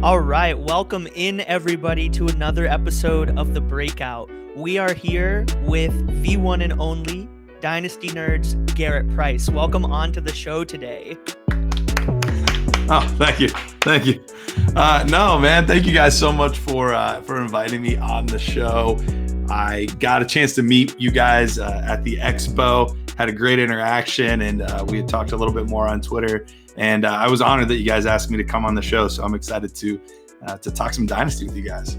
All right, welcome in everybody to another episode of The Breakout. We are here with the one and only Dynasty Nerds Garret Price. Welcome on to the show today. Oh, thank you. No, man, thank you guys so much for inviting me on the show. I got a chance to meet you guys at the expo, had a great interaction, and we had talked a little bit more on Twitter. And I was honored that you guys asked me to come on the show, so I'm excited to talk some Dynasty with you guys.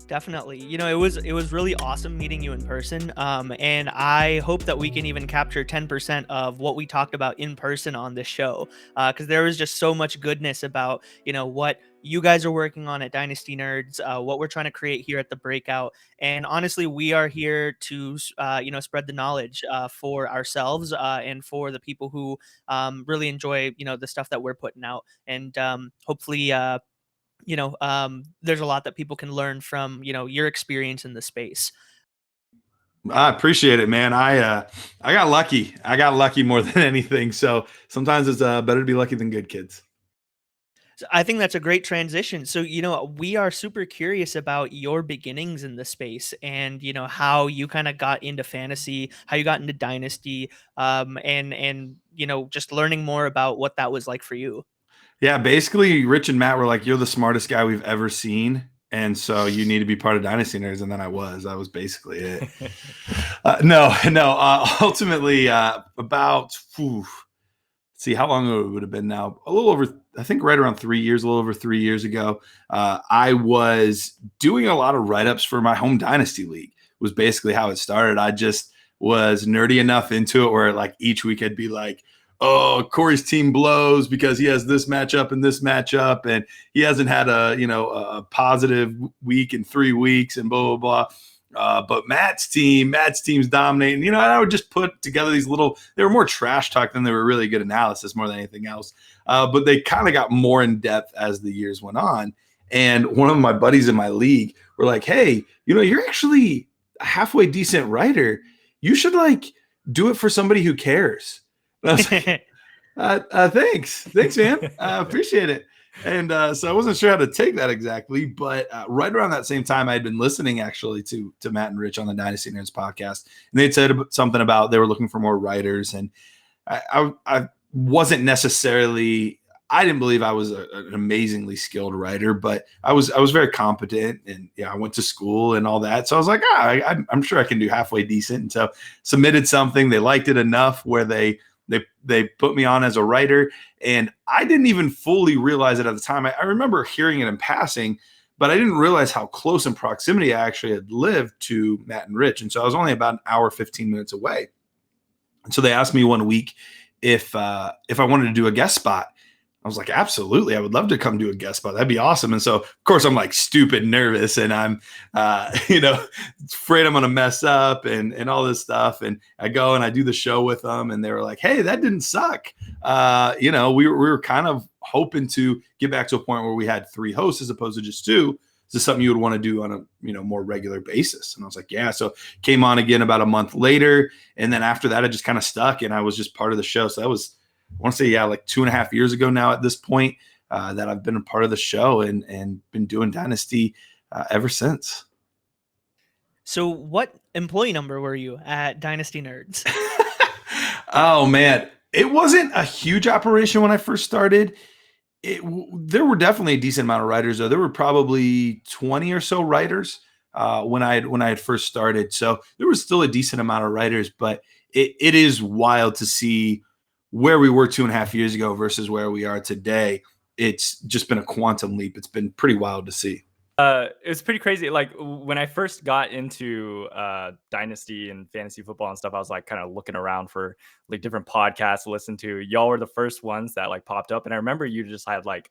Definitely. It was really awesome meeting you in person. And I hope that we can even capture 10% of what we talked about in person on this show. Because there was just so much goodness about, what you guys are working on at Dynasty Nerds, what we're trying to create here at the Breakout. And honestly, we are here to, spread the knowledge for ourselves and for the people who really enjoy, the stuff that we're putting out. And hopefully, there's a lot that people can learn from, your experience in the space. I appreciate it, man. I got lucky. I got lucky more than anything. So sometimes it's better to be lucky than good, kids. So I think that's a great transition. So, we are super curious about your beginnings in the space and, how you kind of got into fantasy, how you got into Dynasty, and just learning more about what that was like for you. Yeah, basically, Rich and Matt were like, "You're the smartest guy we've ever seen, and so you need to be part of Dynasty Nerds." And then I was basically it. No. Ultimately, about see how long it would have been now. A little over, I think, right around 3 years, a little over 3 years ago. I was doing a lot of write-ups for my home Dynasty league. Was basically how it started. I just was nerdy enough into it where like each week I'd be like, oh, Corey's team blows because he has this matchup and this matchup, and he hasn't had a positive week in 3 weeks, and blah blah blah. But Matt's team's dominating. And I would just put together these little. They were more trash talk than they were really good analysis, more than anything else. But they kind of got more in depth as the years went on. And one of my buddies in my league were like, "Hey, you're actually a halfway decent writer. You should do it for somebody who cares." And I was like, thanks, man. I appreciate it. And so I wasn't sure how to take that exactly, but right around that same time, I had been listening actually to Matt and Rich on the Dynasty Nerds podcast, and they'd said something about they were looking for more writers, and I wasn't necessarily. I didn't believe I was an amazingly skilled writer, but I was very competent, and I went to school and all that. So I was like, I'm sure I can do halfway decent. And so submitted something. They liked it enough where they put me on as a writer, and I didn't even fully realize it at the time. I remember hearing it in passing, but I didn't realize how close in proximity I actually had lived to Matt and Rich. And so I was only about an hour, 15 minutes away. And so they asked me one week if I wanted to do a guest spot. I was like, absolutely. I would love to come do a guest spot. That'd be awesome. And so, of course, I'm like stupid nervous, and I'm, afraid I'm going to mess up and all this stuff. And I go and I do the show with them, and they were like, hey, that didn't suck. We were kind of hoping to get back to a point where we had 3 hosts as opposed to just 2. Is this something you would want to do on a, more regular basis? And I was like, yeah. So came on again about a month later. And then after that, I just kind of stuck, and I was just part of the show. So that was, I want to say, like 2.5 years ago now at this point, that I've been a part of the show and been doing Dynasty ever since. So what employee number were you at Dynasty Nerds? Oh, man. It wasn't a huge operation when I first started. There were definitely a decent amount of writers, though. There were probably 20 or so writers when I had first started. So there was still a decent amount of writers, but it is wild to see where we were 2.5 years ago versus where we are today. It's just been a quantum leap. It's been pretty wild to see. It was pretty crazy. Like when I first got into Dynasty and fantasy football and stuff, I was like kind of looking around for like different podcasts to listen to. Y'all were the first ones that like popped up, and I remember you just had like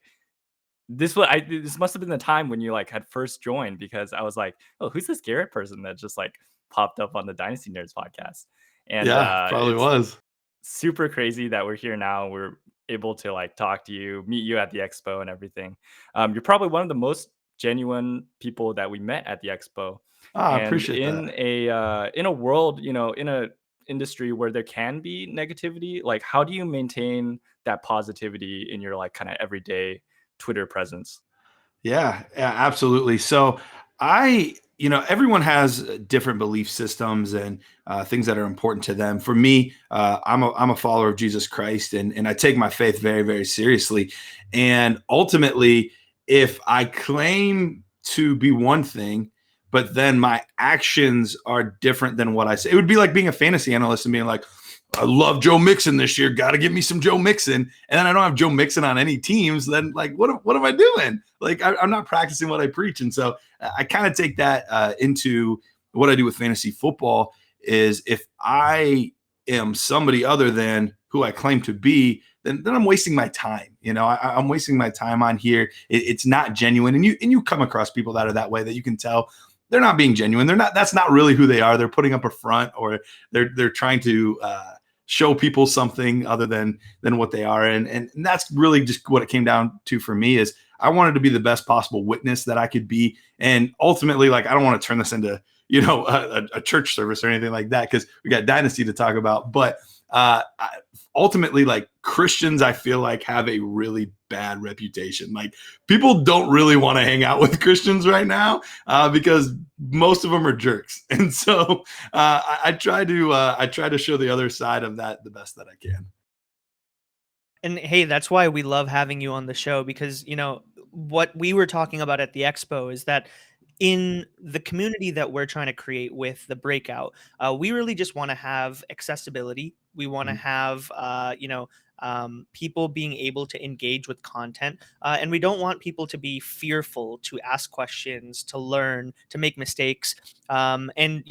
this must have been the time when you like had first joined, because I was like, oh, who's this Garret person that just like popped up on the Dynasty Nerds podcast? And yeah, probably was super crazy that we're here now. We're able to like talk to you, meet you at the expo and everything. You're probably one of the most genuine people that we met at the expo. I appreciate that. In a world, in a industry where there can be negativity, like how do you maintain that positivity in your like kind of everyday Twitter presence? Yeah, absolutely. So everyone has different belief systems and things that are important to them. For me, I'm a follower of Jesus Christ, and I take my faith very, very seriously. And ultimately, if I claim to be one thing, but then my actions are different than what I say, it would be like being a fantasy analyst and being like, I love Joe Mixon this year. Got to get me some Joe Mixon. And then I don't have Joe Mixon on any teams. Then, like, what am I doing? Like, I'm not practicing what I preach. And so I kind of take that into what I do with fantasy football is if I am somebody other than who I claim to be, then I'm wasting my time. I'm wasting my time on here. It's not genuine. And you come across people that are that way that you can tell they're not being genuine. That's not really who they are. They're putting up a front, or they're trying to show people something other than what they are. And that's really just what it came down to for me is I wanted to be the best possible witness that I could be. And ultimately, like, I don't want to turn this into, a church service or anything like that, because we got Dynasty to talk about. But ultimately, like, Christians, I feel like, have a really bad reputation. Like, people don't really want to hang out with Christians right now because most of them are jerks. And so I try to show the other side of that the best that I can. And hey, that's why we love having you on the show, because, what we were talking about at the expo is that in the community that we're trying to create with the breakout, we really just want to have accessibility. We want to have, people being able to engage with content. And we don't want people to be fearful to ask questions, to learn, to make mistakes. And,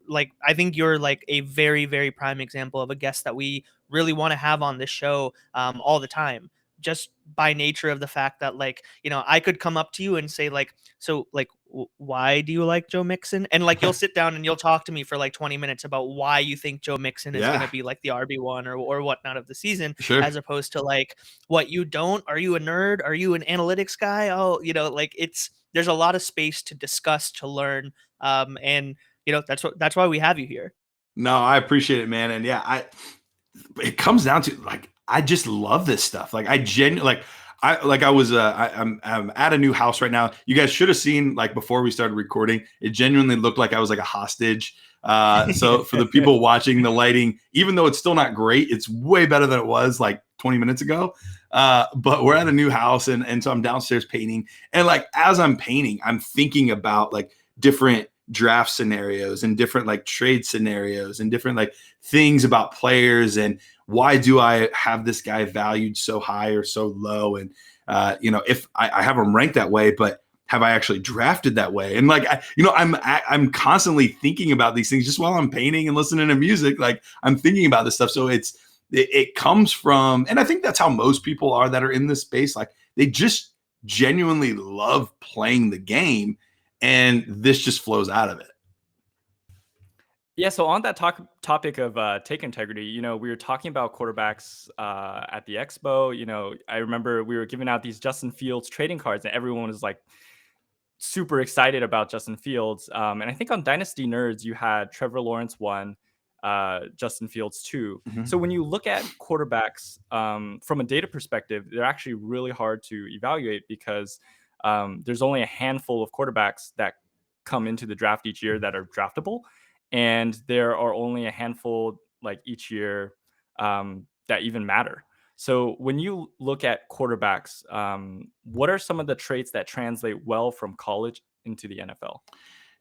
like, I think you're like a very, very prime example of a guest that we really want to have on this show all the time, just by nature of the fact that, like, I could come up to you and say, like, so, like, why do you like Joe Mixon? And, like, you'll sit down and you'll talk to me for like 20 minutes about why you think Joe Mixon is going to Yeah, be like the RB1 or whatnot of the season, sure. as opposed to, like, what you don't. Are you a nerd? Are you an analytics guy? Oh, like, there's a lot of space to discuss, to learn. And that's why we have you here. No, I appreciate it, man. And yeah, it comes down to, like, I just love this stuff. Like, I genuinely, I'm at a new house right now. You guys should have seen, like, before we started recording, it genuinely looked like I was like a hostage. So for the people watching, the lighting, even though it's still not great, it's way better than it was like 20 minutes ago. But we're at a new house, and so I'm downstairs painting. And, like, as I'm painting, I'm thinking about, like, different draft scenarios and different, like, trade scenarios and different, like, things about players, and why do I have this guy valued so high or so low? And if I have him ranked that way, but have I actually drafted that way? And, like, I'm constantly thinking about these things just while I'm painting and listening to music. Like, I'm thinking about this stuff. So it comes from, and I think that's how most people are that are in this space. Like, they just genuinely love playing the game, and this just flows out of it. Yeah, so on that topic of take integrity, we were talking about quarterbacks at the expo. I remember we were giving out these Justin Fields trading cards, and everyone was like super excited about Justin Fields. And I think on Dynasty Nerds, you had Trevor Lawrence 1, Justin Fields 2. Mhm. So when you look at quarterbacks from a data perspective, they're actually really hard to evaluate because there's only a handful of quarterbacks that come into the draft each year that are draftable. And there are only a handful, like, each year that even matter. So when you look at quarterbacks, what are some of the traits that translate well from college into the NFL?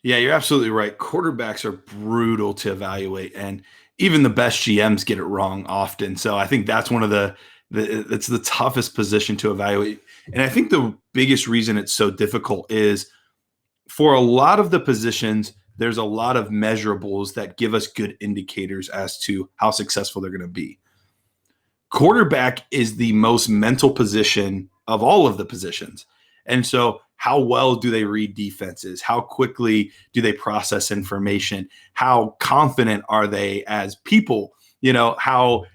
Yeah, you're absolutely right. Quarterbacks are brutal to evaluate, and even the best GMs get it wrong often. So I think that's one of it's the toughest position to evaluate. And I think the biggest reason it's so difficult is, for a lot of the positions, there's a lot of measurables that give us good indicators as to how successful they're going to be. Quarterback is the most mental position of all of the positions. And so, how well do they read defenses? How quickly do they process information? How confident are they as people? How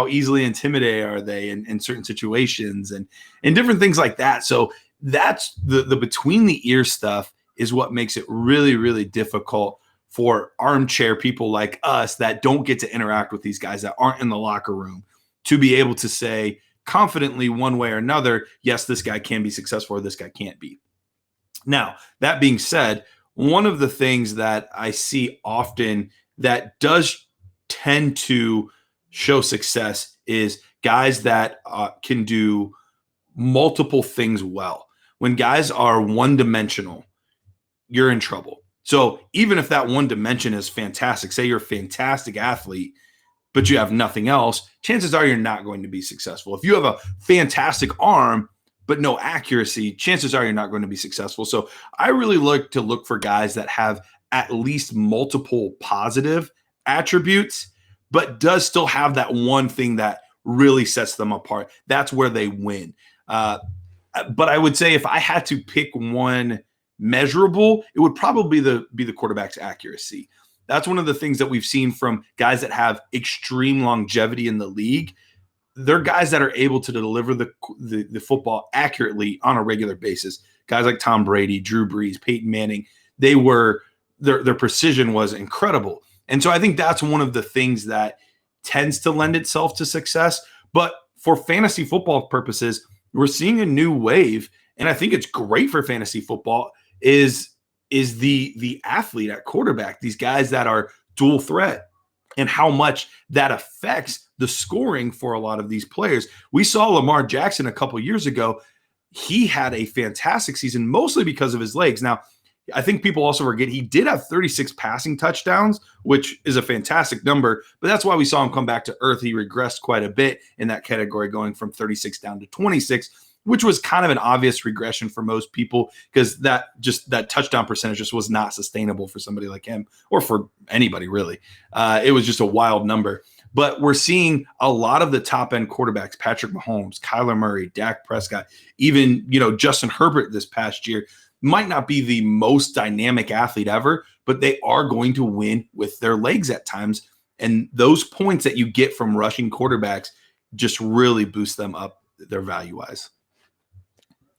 easily intimidated are they in certain situations, and different things like that. So that's the between the ear stuff is what makes it really, really difficult for armchair people like us that don't get to interact with these guys, that aren't in the locker room, to be able to say confidently one way or another, yes, this guy can be successful or this guy can't be. Now, that being said, one of the things that I see often that does tend to show success is guys that can do multiple things well. When guys are one-dimensional, you're in trouble. So even if that one dimension is fantastic, say you're a fantastic athlete, but you have nothing else, chances are you're not going to be successful. If you have a fantastic arm, but no accuracy, chances are you're not going to be successful. So I really like to look for guys that have at least multiple positive attributes, but does still have that one thing that really sets them apart. That's where they win. But I would say if I had to pick one measurable, it would probably be the quarterback's accuracy. That's one of the things that we've seen from guys that have extreme longevity in the league. They're guys that are able to deliver the football accurately on a regular basis. Guys like Tom Brady, Drew Brees, Peyton Manning, their precision was incredible. And so I think that's one of the things that tends to lend itself to success. But for fantasy football purposes, we're seeing a new wave, and I think it's great for fantasy football, is the athlete at quarterback, these guys that are dual threat, and how much that affects the scoring for a lot of these players. We saw Lamar Jackson a couple years ago. He had a fantastic season, mostly because of his legs. Now, I think people also forget he did have 36 passing touchdowns, which is a fantastic number, but that's why we saw him come back to earth. He regressed quite a bit in that category, going from 36 down to 26, which was kind of an obvious regression for most people because that touchdown percentage just was not sustainable for somebody like him or for anybody really. It was just a wild number. But we're seeing a lot of the top-end quarterbacks, Patrick Mahomes, Kyler Murray, Dak Prescott, even Justin Herbert this past year, might not be the most dynamic athlete ever, but they are going to win with their legs at times. And those points that you get from rushing quarterbacks just really boost them up their value-wise.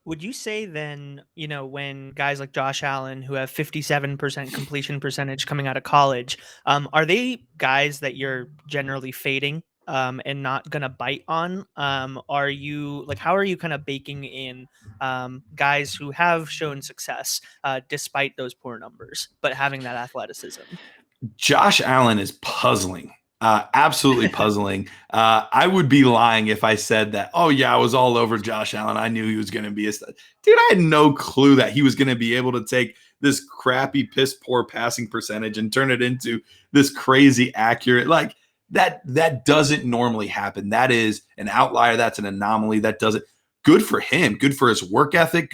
Would you say then, when guys like Josh Allen, who have 57% completion percentage coming out of college, are they guys that you're generally fading and not going to bite on? How are you kind of baking in guys who have shown success despite those poor numbers, but having that athleticism? Josh Allen is puzzling. Absolutely puzzling. I would be lying if I said that, oh yeah, I was all over Josh Allen. I knew he was going to be a stud. Dude, I had no clue that he was going to be able to take this crappy, piss poor passing percentage and turn it into this crazy accurate. Like that doesn't normally happen. That is an outlier. That's an anomaly. That doesn't. Good for him. Good for his work ethic.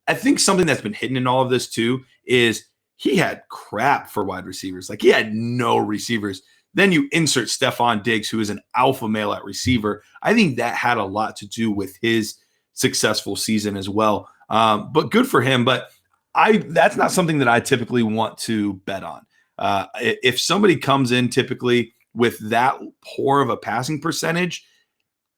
I think something that's been hidden in all of this too is he had crap for wide receivers. Like he had no receivers. Then you insert Stephon Diggs, who is an alpha male at receiver. I think that had a lot to do with his successful season as well. But good for him. But that's not something that I typically want to bet on. If somebody comes in typically with that poor of a passing percentage,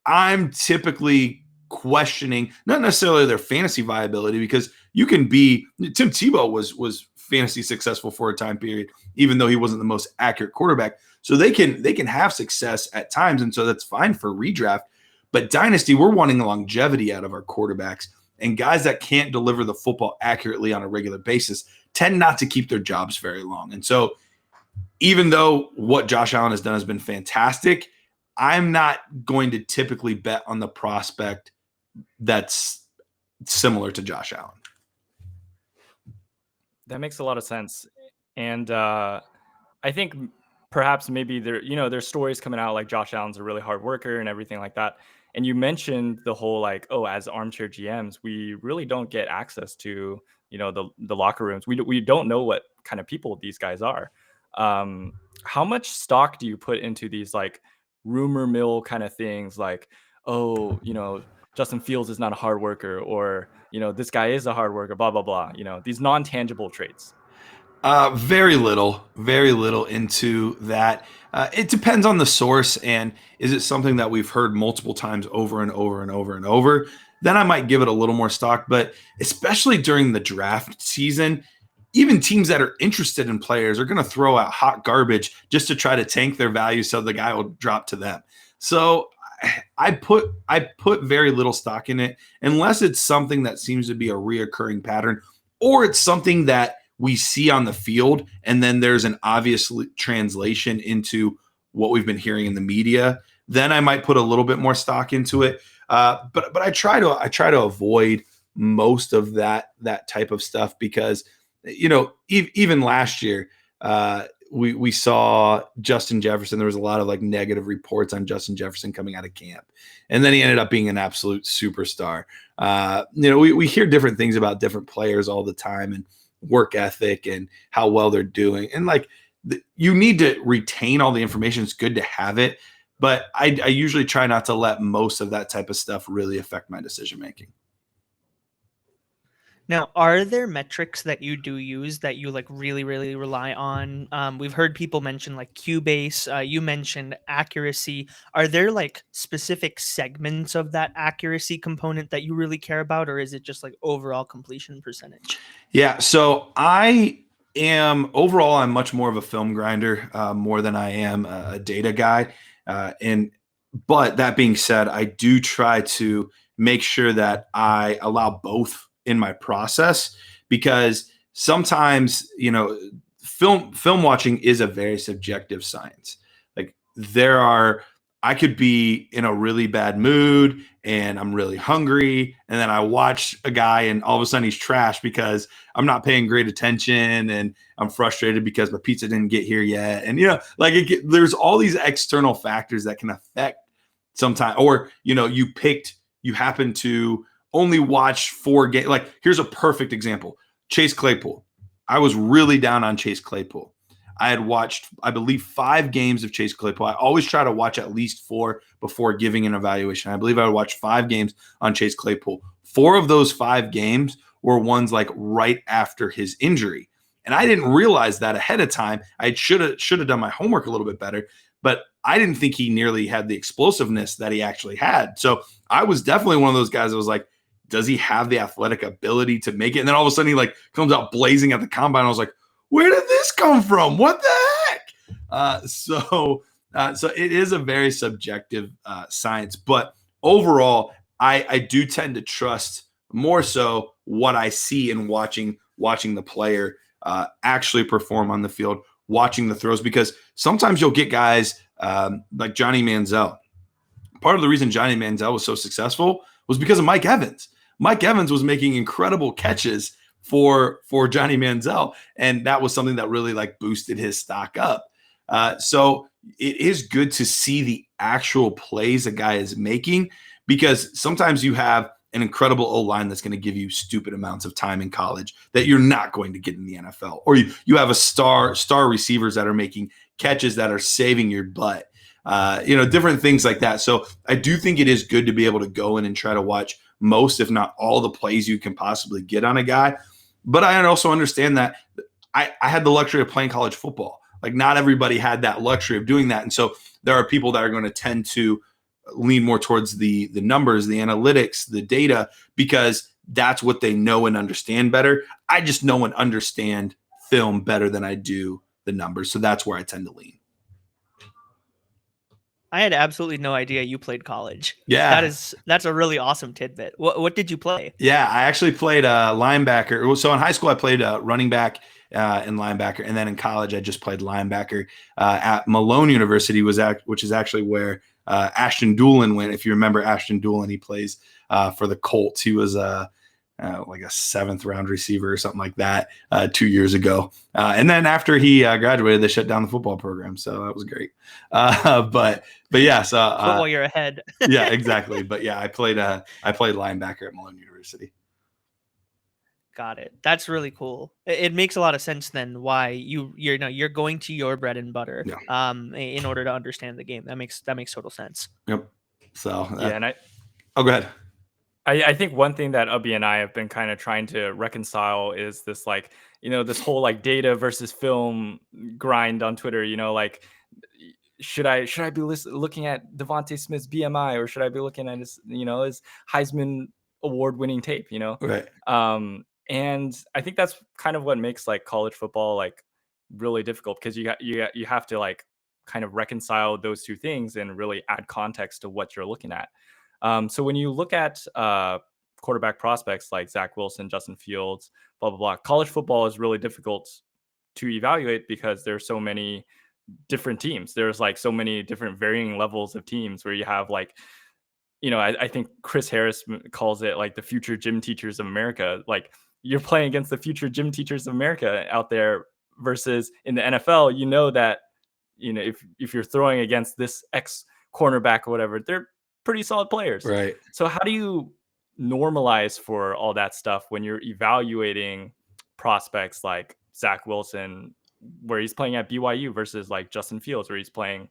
I'm typically questioning not necessarily their fantasy viability, because you can be Tim Tebow was fantasy successful for a time period, even though he wasn't the most accurate quarterback. So they can have success at times, and so that's fine for redraft. But Dynasty, we're wanting longevity out of our quarterbacks, and guys that can't deliver the football accurately on a regular basis tend not to keep their jobs very long. And so even though what Josh Allen has done has been fantastic, I'm not going to typically bet on the prospect that's similar to Josh Allen. That makes a lot of sense. And I think perhaps maybe there's stories coming out like Josh Allen's a really hard worker and everything like that. And you mentioned the whole as armchair GMs, we really don't get access to, the locker rooms. We don't know what kind of people these guys are. How much stock do you put into these rumor mill kind of things like, Justin Fields is not a hard worker, or, this guy is a hard worker, blah, blah, blah, these non-tangible traits? Very little into that. It depends on the source, and is it something that we've heard multiple times over and over and over and over? Then I might give it a little more stock, but especially during the draft season, even teams that are interested in players are going to throw out hot garbage just to try to tank their value so the guy will drop to them. So I put very little stock in it unless it's something that seems to be a reoccurring pattern, or it's something that we see on the field and then there's an obvious translation into what we've been hearing in the media. Then I might put a little bit more stock into it. But I try to avoid most of that type of stuff because, even last year, we saw Justin Jefferson. There was a lot of like negative reports on Justin Jefferson coming out of camp, and then he ended up being an absolute superstar. We hear different things about different players all the time and work ethic and how well they're doing, and like you need to retain all the information. It's good to have it, but I usually try not to let most of that type of stuff really affect my decision making. Now, are there metrics that you do use that you like really, really rely on? We've heard people mention like Cubase. You mentioned accuracy. Are there like specific segments of that accuracy component that you really care about, or is it just like overall completion percentage? Yeah. So I'm much more of a film grinder, more than I am a data guy. But that being said, I do try to make sure that I allow both in my process, because sometimes, film watching is a very subjective science. Like I could be in a really bad mood and I'm really hungry, and then I watch a guy and all of a sudden he's trash because I'm not paying great attention and I'm frustrated because my pizza didn't get here yet. And, there's all these external factors that can affect sometimes, or, you happen to only watch 4 games. Like, here's a perfect example. Chase Claypool. I was really down on Chase Claypool. I had watched, I believe, 5 games of Chase Claypool. I always try to watch at least 4 before giving an evaluation. I believe I would watch 5 games on Chase Claypool. 4 of those 5 games were ones like right after his injury. And I didn't realize that ahead of time. I should have done my homework a little bit better, but I didn't think he nearly had the explosiveness that he actually had. So I was definitely one of those guys that was like, does he have the athletic ability to make it? And then all of a sudden he like comes out blazing at the combine. I was like, where did this come from? What the heck? So it is a very subjective science, but overall, I do tend to trust more so what I see in watching the player actually perform on the field, watching the throws, because sometimes you'll get guys like Johnny Manziel. Part of the reason Johnny Manziel was so successful was because of Mike Evans. Mike Evans was making incredible catches for Johnny Manziel, and that was something that really like boosted his stock up. So it is good to see the actual plays a guy is making, because sometimes you have an incredible O-line that's going to give you stupid amounts of time in college that you're not going to get in the NFL, or you have a star receivers that are making catches that are saving your butt. Different things like that. So I do think it is good to be able to go in and try to watch most, if not all, the plays you can possibly get on a guy. But I also understand that I had the luxury of playing college football. Like, not everybody had that luxury of doing that. And so there are people that are going to tend to lean more towards the numbers, the analytics, the data, because that's what they know and understand better. I just know and understand film better than I do the numbers. So that's where I tend to lean. I had absolutely no idea you played college. Yeah. That's a really awesome tidbit. What did you play? Yeah, I actually played linebacker. So in high school, I played running back and linebacker. And then in college, I just played linebacker at Malone University, which is actually where Ashton Doolin went. If you remember Ashton Doolin, he plays for the Colts. He was like a 7th round receiver or something like that 2 years ago. And then after he graduated, they shut down the football program. So that was great. But yeah, so Football, you're ahead. Yeah, exactly. But yeah, I played linebacker at Malone University. Got it. That's really cool. It makes a lot of sense then why you're going to your bread and butter in order to understand the game. That makes total sense. Yep. So yeah, and go ahead. I think one thing that Ubby and I have been kind of trying to reconcile is this, like, this whole like data versus film grind on Twitter. Like, should I be looking at Javonte Smith's BMI, or should I be looking at his his Heisman Award winning tape? Right. And I think that's kind of what makes like college football like really difficult, because you have to like kind of reconcile those two things and really add context to what you're looking at. So when you look at quarterback prospects like Zach Wilson, Justin Fields, blah, blah, blah, college football is really difficult to evaluate because there's so many different teams. There's like so many different varying levels of teams where you have like, I think Chris Harris calls it like the future gym teachers of America. Like you're playing against the future gym teachers of America out there versus in the NFL, that, if you're throwing against this ex cornerback or whatever, they're pretty solid players. Right. So how do you normalize for all that stuff when you're evaluating prospects like Zach Wilson, where he's playing at BYU versus like Justin Fields, where he's playing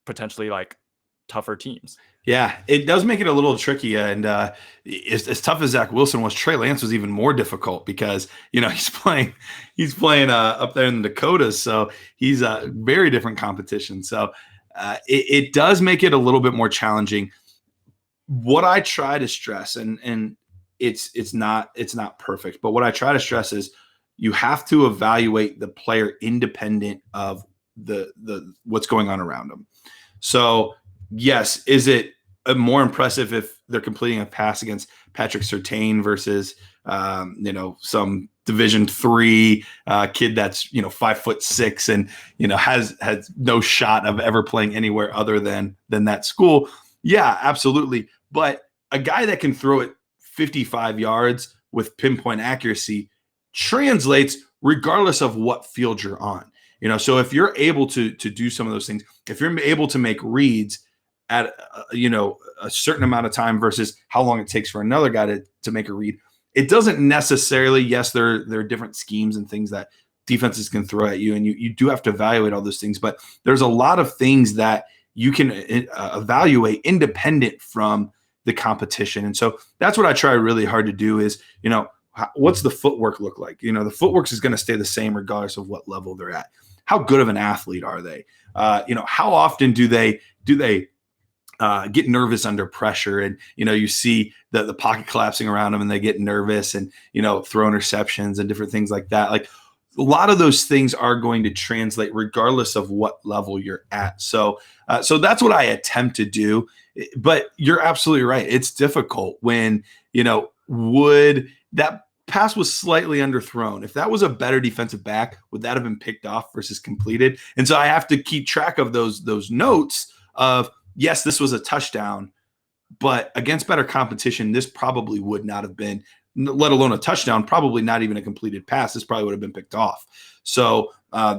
potentially like tougher teams? Yeah, it does make it a little tricky. And as tough as Zach Wilson was, Trey Lance was even more difficult because, he's playing up there in the Dakotas. So he's a very different competition. So it does make it a little bit more challenging. What I try to stress, and it's not perfect, but what I try to stress is you have to evaluate the player independent of the what's going on around them. So yes, is it more impressive if they're completing a pass against Patrick Surtain versus some Division III kid that's 5'6" and has no shot of ever playing anywhere other than that school? Yeah, absolutely. But a guy that can throw it 55 yards with pinpoint accuracy translates regardless of what field you're on. So if you're able to do some of those things, if you're able to make reads at a certain amount of time versus how long it takes for another guy to make a read, it doesn't necessarily, yes, there are different schemes and things that defenses can throw at you, and you do have to evaluate all those things, but there's a lot of things that you can evaluate independent from the competition. And so that's what I try really hard to do is, what's the footwork look like? The footwork is going to stay the same regardless of what level they're at. How good of an athlete are they? How often do they get nervous under pressure? And, you see the pocket collapsing around them and they get nervous and, throw interceptions and different things like that. Like a lot of those things are going to translate regardless of what level you're at. So that's what I attempt to do. But you're absolutely right. It's difficult when, would that pass was slightly underthrown. If that was a better defensive back, would that have been picked off versus completed? And so I have to keep track of those notes of, yes, this was a touchdown, but against better competition, this probably would not have been, let alone a touchdown, probably not even a completed pass. This probably would have been picked off. So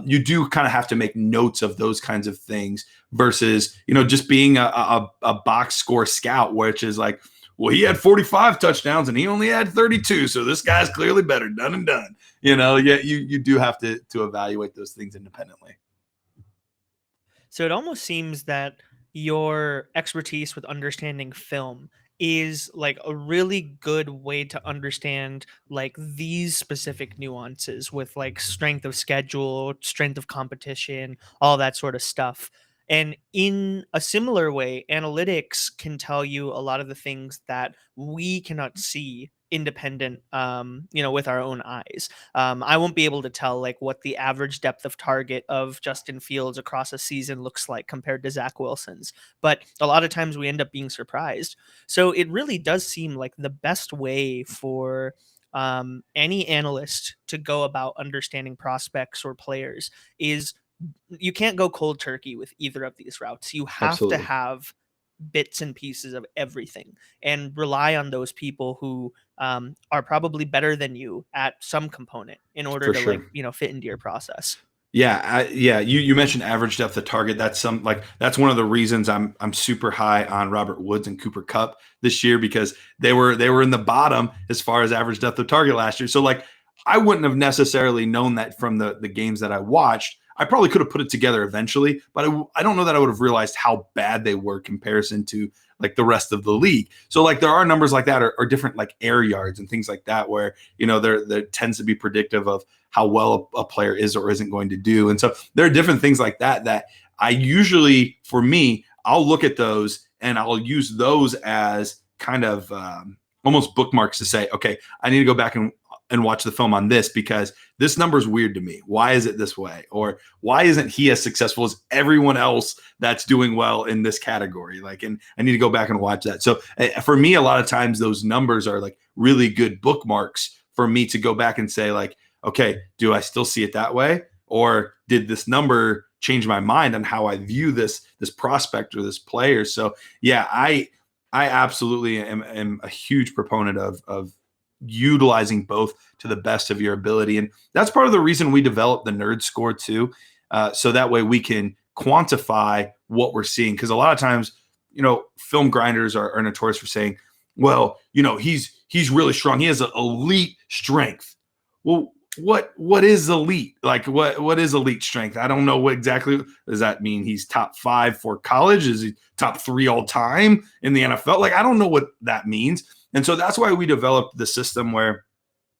you do kind of have to make notes of those kinds of things versus, just being a box score scout, which is like, well, he had 45 touchdowns and he only had 32. So this guy's clearly better, done and done. You do have to evaluate those things independently. So it almost seems that your expertise with understanding film is like a really good way to understand like these specific nuances with like strength of schedule, strength of competition, all that sort of stuff. And in a similar way, analytics can tell you a lot of the things that we cannot see independent, with our own eyes. I won't be able to tell like what the average depth of target of Justin Fields across a season looks like compared to Zach Wilson's, but a lot of times we end up being surprised. So it really does seem like the best way for any analyst to go about understanding prospects or players is you can't go cold turkey with either of these routes. You have Absolutely. to have bits and pieces of everything and rely on those people who are probably better than you at some component in order For to sure. fit into your process. Yeah, you mentioned average depth of target. That's one of the reasons I'm super high on Robert Woods and Cooper Kupp this year, because they were in the bottom as far as average depth of target last year. So like I wouldn't have necessarily known that from the games that I watched. I probably could have put it together eventually, but I don't know that I would have realized how bad they were in comparison to like the rest of the league. So like there are numbers like that or different like air yards and things like that where, there tends to be predictive of how well a player is or isn't going to do. And so there are different things like that I usually, for me, I'll look at those and I'll use those as kind of almost bookmarks to say, okay, I need to go back and and watch the film on this because this number is weird to me. Why is it this way? Or why isn't he as successful as everyone else that's doing well in this category? Like, and I need to go back and watch that. So for me, a lot of times those numbers are like really good bookmarks for me to go back and say like, okay, do I still see it that way? Or did this number change my mind on how I view this prospect or this player? So yeah, I absolutely am a huge proponent of utilizing both to the best of your ability. And that's part of the reason we developed the nerd score too. So that way we can quantify what we're seeing. Because a lot of times, film grinders are notorious for saying, well, he's really strong. He has an elite strength. Well, what is elite? Like what is elite strength? I don't know what exactly. Does that mean he's top 5 for college? Is he top 3 all time in the NFL? Like, I don't know what that means. And so that's why we developed the system where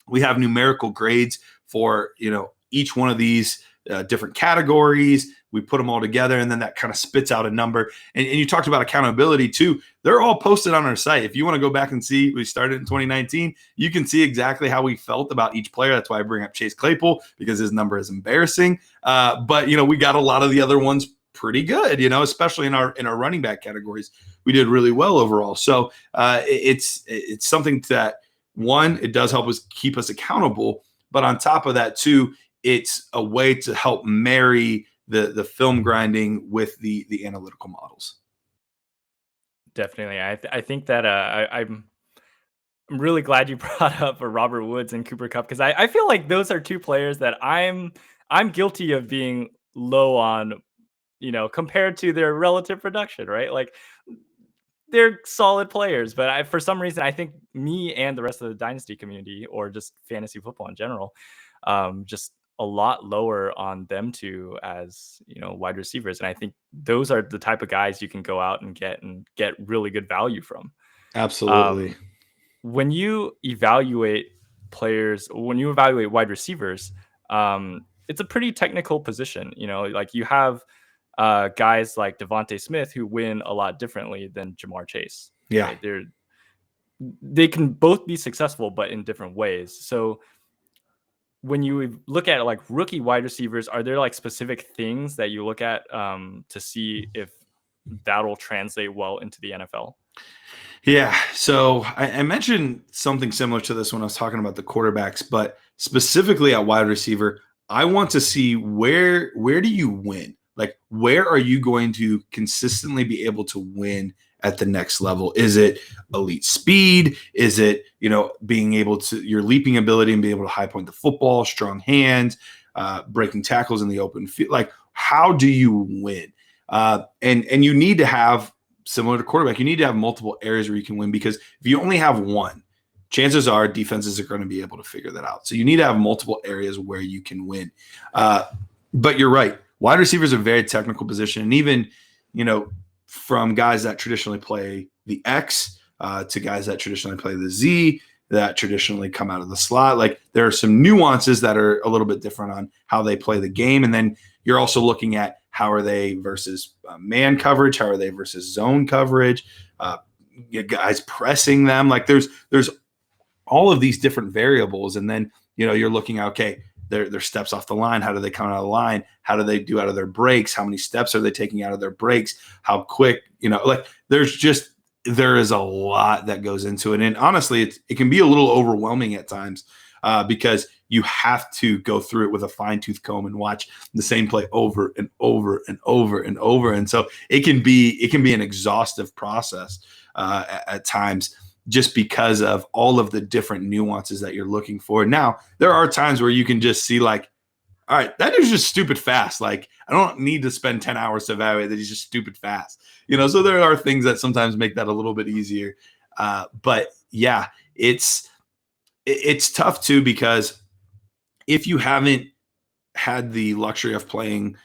we have numerical grades for, each one of these different categories. We put them all together, and then that kind of spits out a number. And you talked about accountability too. They're all posted on our site. If you want to go back and see, we started in 2019, you can see exactly how we felt about each player. That's why I bring up Chase Claypool, because his number is embarrassing. But we got a lot of the other ones pretty good, especially in our running back categories. We did really well overall. So it's something that, one, it does help us keep us accountable, but on top of that too, it's a way to help marry the film grinding with the analytical models. Definitely. I think that I'm really glad you brought up Robert Woods and Cooper Kupp, because I feel like those are two players that I'm guilty of being low on, compared to their relative production, right? Like, they're solid players, but for some reason, I think me and the rest of the Dynasty community, or just fantasy football in general, just a lot lower on them two as, wide receivers. And I think those are the type of guys you can go out and get really good value from. Absolutely. When you evaluate players, when you evaluate wide receivers, it's a pretty technical position. Like, you have guys like Javonte Smith who win a lot differently than Jamar Chase. Yeah. Right? They can both be successful, but in different ways. So when you look at like rookie wide receivers, are there like specific things that you look at to see if that'll translate well into the NFL? Yeah. So I mentioned something similar to this when I was talking about the quarterbacks, but specifically at wide receiver, I want to see where do you win? Like, where are you going to consistently be able to win at the next level? Is it elite speed? Is it, being able to, your leaping ability and be able to high point the football, strong hands, breaking tackles in the open field? Like, how do you win? And you need to have, similar to quarterback, you need to have multiple areas where you can win, because if you only have one, chances are defenses are going to be able to figure that out. So you need to have multiple areas where you can win. But you're right. Wide receiver is a very technical position. And even, from guys that traditionally play the X to guys that traditionally play the Z, that traditionally come out of the slot, like, there are some nuances that are a little bit different on how they play the game. And then you're also looking at how are they versus man coverage, how are they versus zone coverage, guys pressing them. Like, there's all of these different variables. And then, you're looking at, okay, their steps off the line. How do they come out of the line? How do they do out of their breaks? How many steps are they taking out of their breaks? How quick, like, there is a lot that goes into it. And honestly, it can be a little overwhelming at times because you have to go through it with a fine tooth comb and watch the same play over and over and over and over. And so it can be an exhaustive process at times, just because of all of the different nuances that you're looking for. Now, there are times where you can just see, like, all right, that is just stupid fast. Like, I don't need to spend 10 hours to evaluate that he's just stupid fast. So there are things that sometimes make that a little bit easier. But yeah, it's tough too, because if you haven't had the luxury of playing,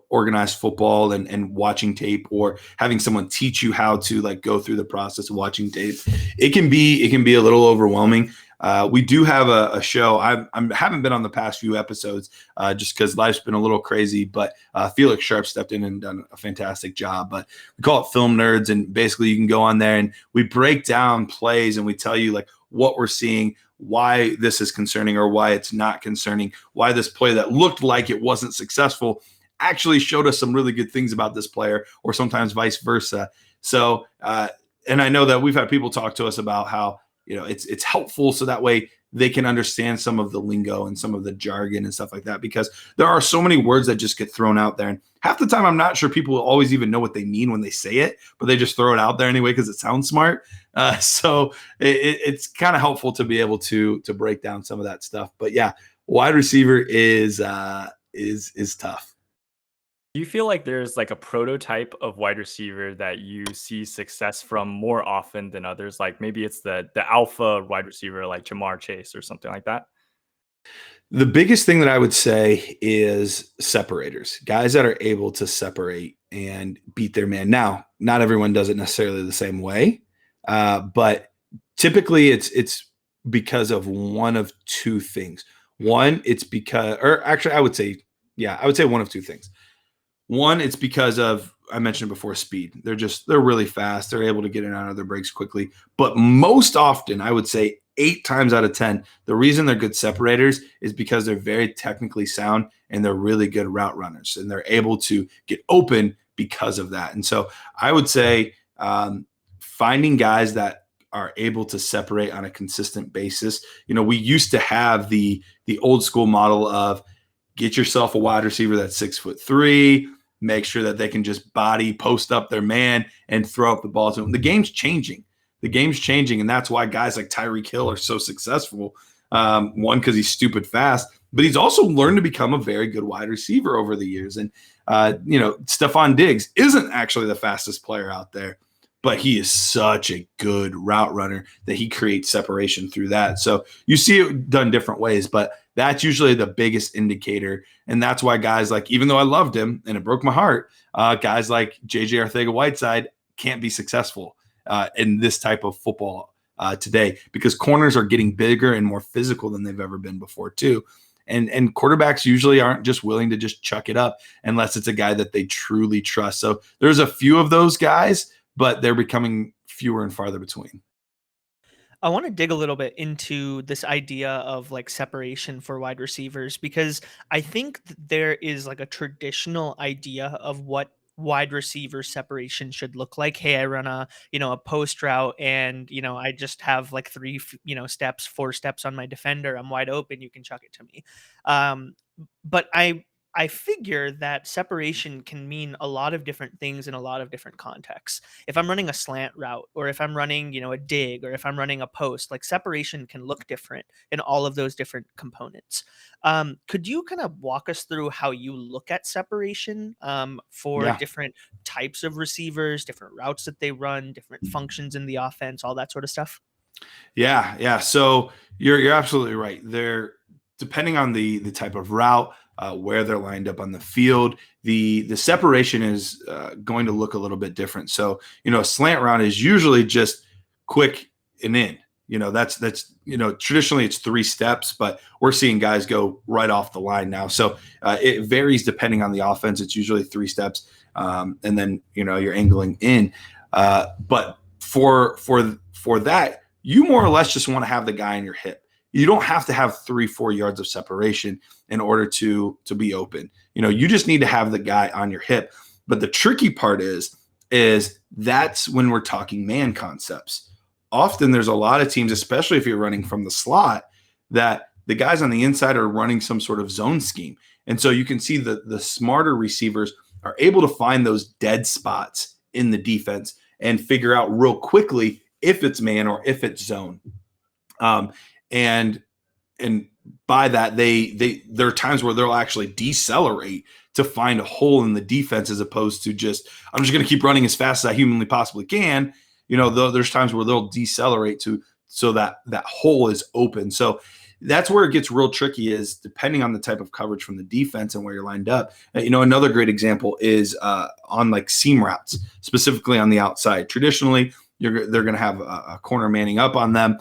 organized football and watching tape, or having someone teach you how to, like, go through the process of watching tape, it can be a little overwhelming. We do have a show. I haven't been on the past few episodes just because life's been a little crazy, but Felix Sharp stepped in and done a fantastic job. But we call it Film Nerds, and basically you can go on there and we break down plays and we tell you, like, what we're seeing, why this is concerning or why it's not concerning, why this play that looked like it wasn't successful actually showed us some really good things about this player, or sometimes vice versa. So, and I know that we've had people talk to us about how, it's helpful so that way they can understand some of the lingo and some of the jargon and stuff like that, because there are so many words that just get thrown out there. And half the time, I'm not sure people will always even know what they mean when they say it, but they just throw it out there anyway because it sounds smart. So it's kind of helpful to be able to break down some of that stuff. But yeah, wide receiver is tough. Do you feel like there's like a prototype of wide receiver that you see success from more often than others? Like maybe it's the alpha wide receiver like Jamar Chase or something like that? The biggest thing that I would say is separators, guys that are able to separate and beat their man. Now, not everyone does it necessarily the same way, but typically it's because of one of two things. One, it's because, or actually I would say one of two things. One, it's because of, I mentioned before, speed. They're really fast. They're able to get in and out of their breaks quickly. But most often, I would say 8 times out of 10, the reason they're good separators is because they're very technically sound and they're really good route runners. And they're able to get open because of that. And so I would say finding guys that are able to separate on a consistent basis. We used to have the old school model of get yourself a wide receiver that's 6'3", make sure that they can just body post up their man and throw up the ball to them. The game's changing. And that's why guys like Tyreek Hill are so successful. One, because he's stupid fast, but he's also learned to become a very good wide receiver over the years. And, Stephon Diggs isn't actually the fastest player out there, but he is such a good route runner that he creates separation through that. So you see it done different ways, but that's usually the biggest indicator. And that's why guys like, even though I loved him and it broke my heart, guys like JJ Arcega-Whiteside can't be successful in this type of football today, because corners are getting bigger and more physical than they've ever been before too. And quarterbacks usually aren't just willing to just chuck it up unless it's a guy that they truly trust. So there's a few of those guys, but they're becoming fewer and farther between. I want to dig a little bit into this idea of like separation for wide receivers, because I think there is like a traditional idea of what wide receiver separation should look like. Hey, I run a post route and, I just have like 3, 4 steps on my defender. I'm wide open. You can chuck it to me. But I figure that separation can mean a lot of different things in a lot of different contexts. If I'm running a slant route, or if I'm running, a dig, or if I'm running a post, like separation can look different in all of those different components. Could you kind of walk us through how you look at separation for Yeah. different types of receivers, different routes that they run, different functions in the offense, all that sort of stuff? Yeah. So you're absolutely right. They're depending on the type of route, where they're lined up on the field, the separation is going to look a little bit different. So a slant route is usually just quick and in. That's traditionally it's 3 steps, but we're seeing guys go right off the line now. So it varies depending on the offense. It's usually 3 steps, and then you're angling in. But for that, you more or less just want to have the guy in your hip. You don't have to have 3-4 yards of separation in order to be open. You just need to have the guy on your hip. But the tricky part is that's when we're talking man concepts. Often there's a lot of teams, especially if you're running from the slot, that the guys on the inside are running some sort of zone scheme. And so you can see the smarter receivers are able to find those dead spots in the defense and figure out real quickly if it's man or if it's zone. And by that, there are times where they'll actually decelerate to find a hole in the defense, as opposed to just, I'm just going to keep running as fast as I humanly possibly can. There's times where they'll decelerate so that hole is open. So that's where it gets real tricky, is depending on the type of coverage from the defense and where you're lined up. Another great example is on like seam routes, specifically on the outside. Traditionally, they're going to have a corner manning up on them.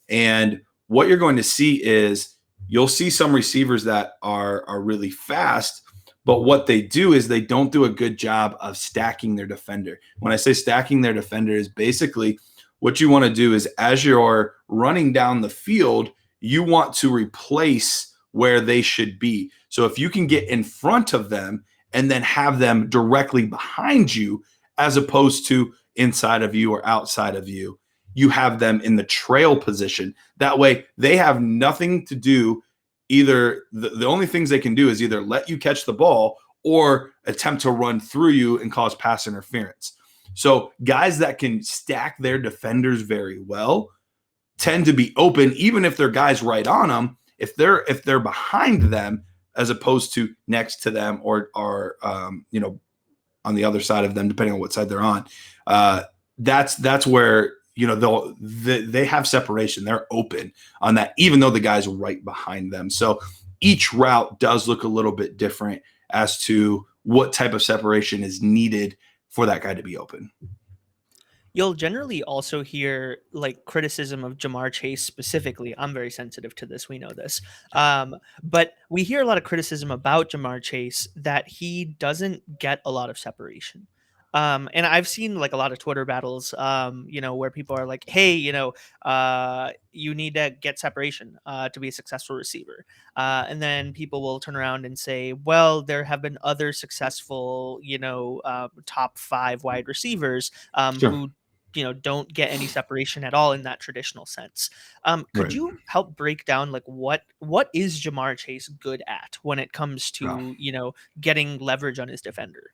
And what you're going to see is you'll see some receivers that are really fast, but what they do is they don't do a good job of stacking their defender. When I say stacking their defender, is basically what you want to do is, as you're running down the field, you want to replace where they should be. So if you can get in front of them and then have them directly behind you, as opposed to inside of you or outside of you, you have them in the trail position. That way they have nothing to do. Either the only things they can do is either let you catch the ball or attempt to run through you and cause pass interference. So guys that can stack their defenders very well tend to be open, even if they're guys right on them. If they're behind them, as opposed to next to them or on the other side of them, depending on what side they're on, that's where they have separation. They're open on that, even though the guy's right behind them. So each route does look a little bit different as to what type of separation is needed for that guy to be open. You'll generally also hear like criticism of Ja'Marr Chase specifically. I'm very sensitive to this. We know this. But we hear a lot of criticism about Ja'Marr Chase that he doesn't get a lot of separation. And I've seen like a lot of Twitter battles, where people are like, hey, you need to get separation to be a successful receiver. And then people will turn around and say, well, there have been other successful, top 5 wide receivers Sure. who don't get any separation at all in that traditional sense. Could Right. you help break down like what is Ja'Marr Chase good at when it comes to getting leverage on his defender?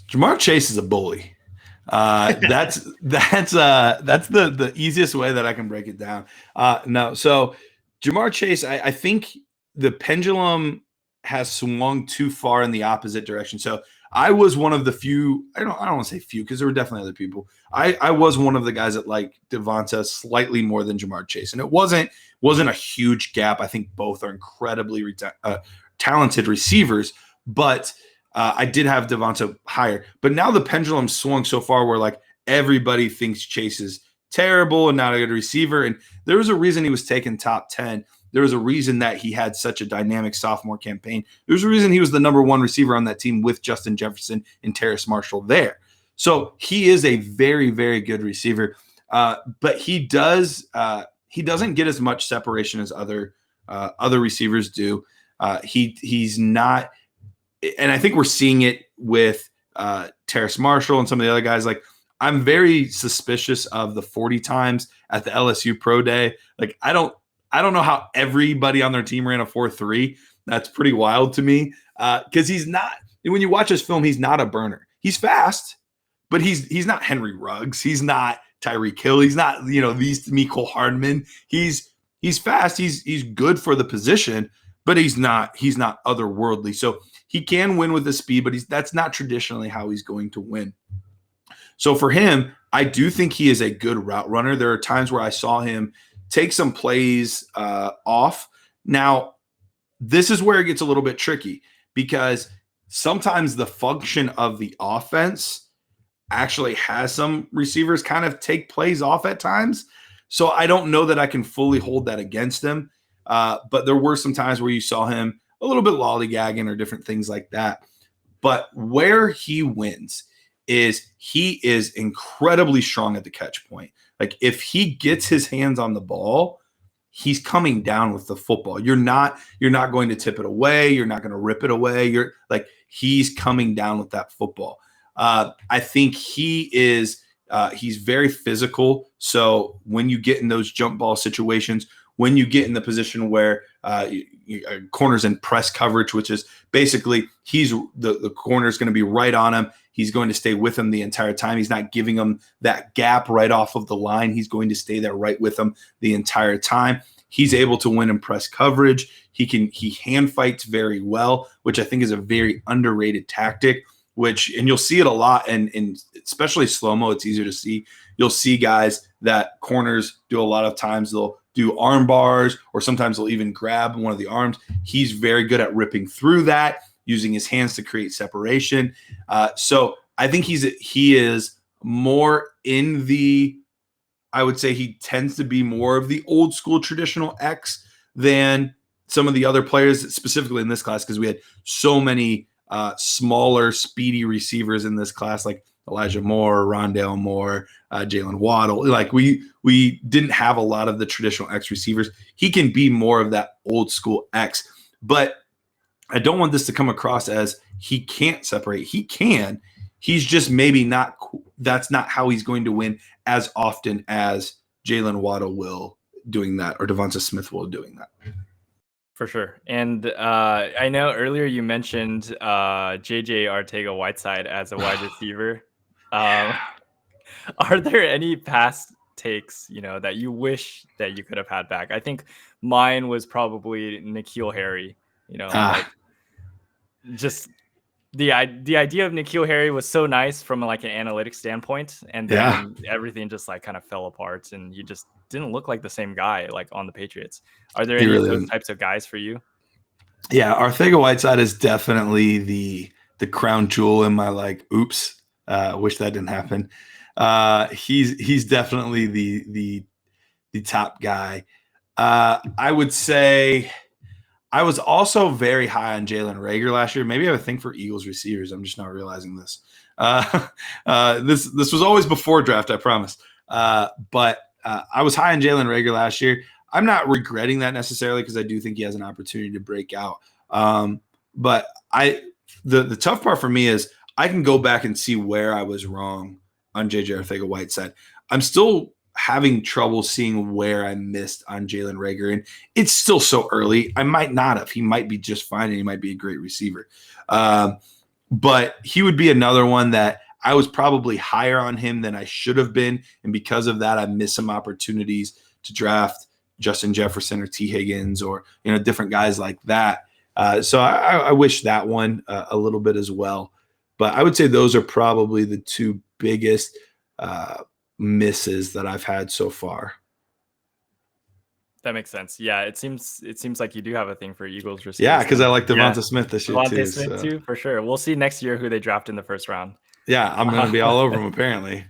Ja'Marr Chase is a bully. That's the easiest way that I can break it down. So Ja'Marr Chase, I think the pendulum has swung too far in the opposite direction. So I was one of the few. I don't want to say few because there were definitely other people. I was one of the guys that liked Devonta slightly more than Ja'Marr Chase, and it wasn't a huge gap. I think both are incredibly talented receivers, but I did have Devonta higher. But now the pendulum swung so far where like everybody thinks Chase is terrible and not a good receiver, and there was a reason he was taken top 10. There was a reason that he had such a dynamic sophomore campaign. There's a reason he was the number 1 receiver on that team with Justin Jefferson and Terrace Marshall there. So he is a very, very good receiver. But he doesn't get as much separation as other receivers do. He's not, and I think we're seeing it with Terrace Marshall and some of the other guys. Like, I'm very suspicious of the 40 times at the LSU Pro Day. Like, I don't know how everybody on their team ran a 4.3. That's pretty wild to me because he's not. When you watch his film, he's not a burner. He's fast, but he's not Henry Ruggs. He's not Tyreek Hill. He's not these Mecole Hardman. He's fast. He's good for the position, but he's not otherworldly. So he can win with the speed, but that's not traditionally how he's going to win. So for him, I do think he is a good route runner. There are times where I saw him take some plays off. Now, this is where it gets a little bit tricky because sometimes the function of the offense actually has some receivers kind of take plays off at times. So I don't know that I can fully hold that against him. But there were some times where you saw him a little bit lollygagging or different things like that. But where he wins is he is incredibly strong at the catch point. Like if he gets his hands on the ball, he's coming down with the football. You're not going to tip it away. You're not going to rip it away. He's coming down with that football. I think he's very physical. So when you get in those jump ball situations, when you get in the position where corners in press coverage, which is basically the corner is going to be right on him. He's going to stay with him the entire time. He's not giving him that gap right off of the line. He's going to stay there right with him the entire time. He's able to win in press coverage. He hand fights very well, which I think is a very underrated tactic, and you'll see it a lot. And especially slow-mo, it's easier to see. You'll see guys that corners do a lot of times. They'll do arm bars, or sometimes they'll even grab one of the arms. He's very good at ripping through that, using his hands to create separation. So I think he is more in the, I would say he tends to be more of the old school traditional X than some of the other players, specifically in this class, because we had so many smaller, speedy receivers in this class. Like Elijah Moore, Rondale Moore, Jalen Waddle. Like we didn't have a lot of the traditional X receivers. He can be more of that old school X, but I don't want this to come across as he can't separate. He can. He's just maybe not. That's not how he's going to win as often as Jalen Waddle will doing that, or Devonta Smith will doing that. For sure. And I know earlier you mentioned JJ Arcega-Whiteside as a wide receiver. Are there any past takes, that you wish that you could have had back? I think mine was probably N'Keal Harry. Like just the idea of N'Keal Harry was so nice from like an analytics standpoint, and then everything just like kind of fell apart, and he just didn't look like the same guy like on the Patriots. Are there any of those types of guys for you? Yeah, Arcega-Whiteside is definitely the crown jewel in my like. Oops, wish that didn't happen. He's definitely the top guy. I would say I was also very high on Jalen Reagor last year. Maybe I have a thing for Eagles receivers. I'm just not realizing this. This was always before draft, I promise. But I was high on Jalen Reagor last year. I'm not regretting that necessarily because I do think he has an opportunity to break out. But the tough part for me is I can go back and see where I was wrong on JJ Arcega-Whiteside. I'm still having trouble seeing where I missed on Jalen Reagor, and it's still so early. I might not have. He might be just fine, and he might be a great receiver. But he would be another one that I was probably higher on him than I should have been, and because of that, I missed some opportunities to draft Justin Jefferson or T. Higgins or different guys like that. So I wish that one a little bit as well. But I would say those are probably the two biggest misses that I've had so far. That makes sense. Yeah, it seems like you do have a thing for Eagles receivers. Yeah, because I like Devonta Smith this year too. Smith too, for sure. We'll see next year who they draft in the first round. Yeah, I'm going to be all over him apparently.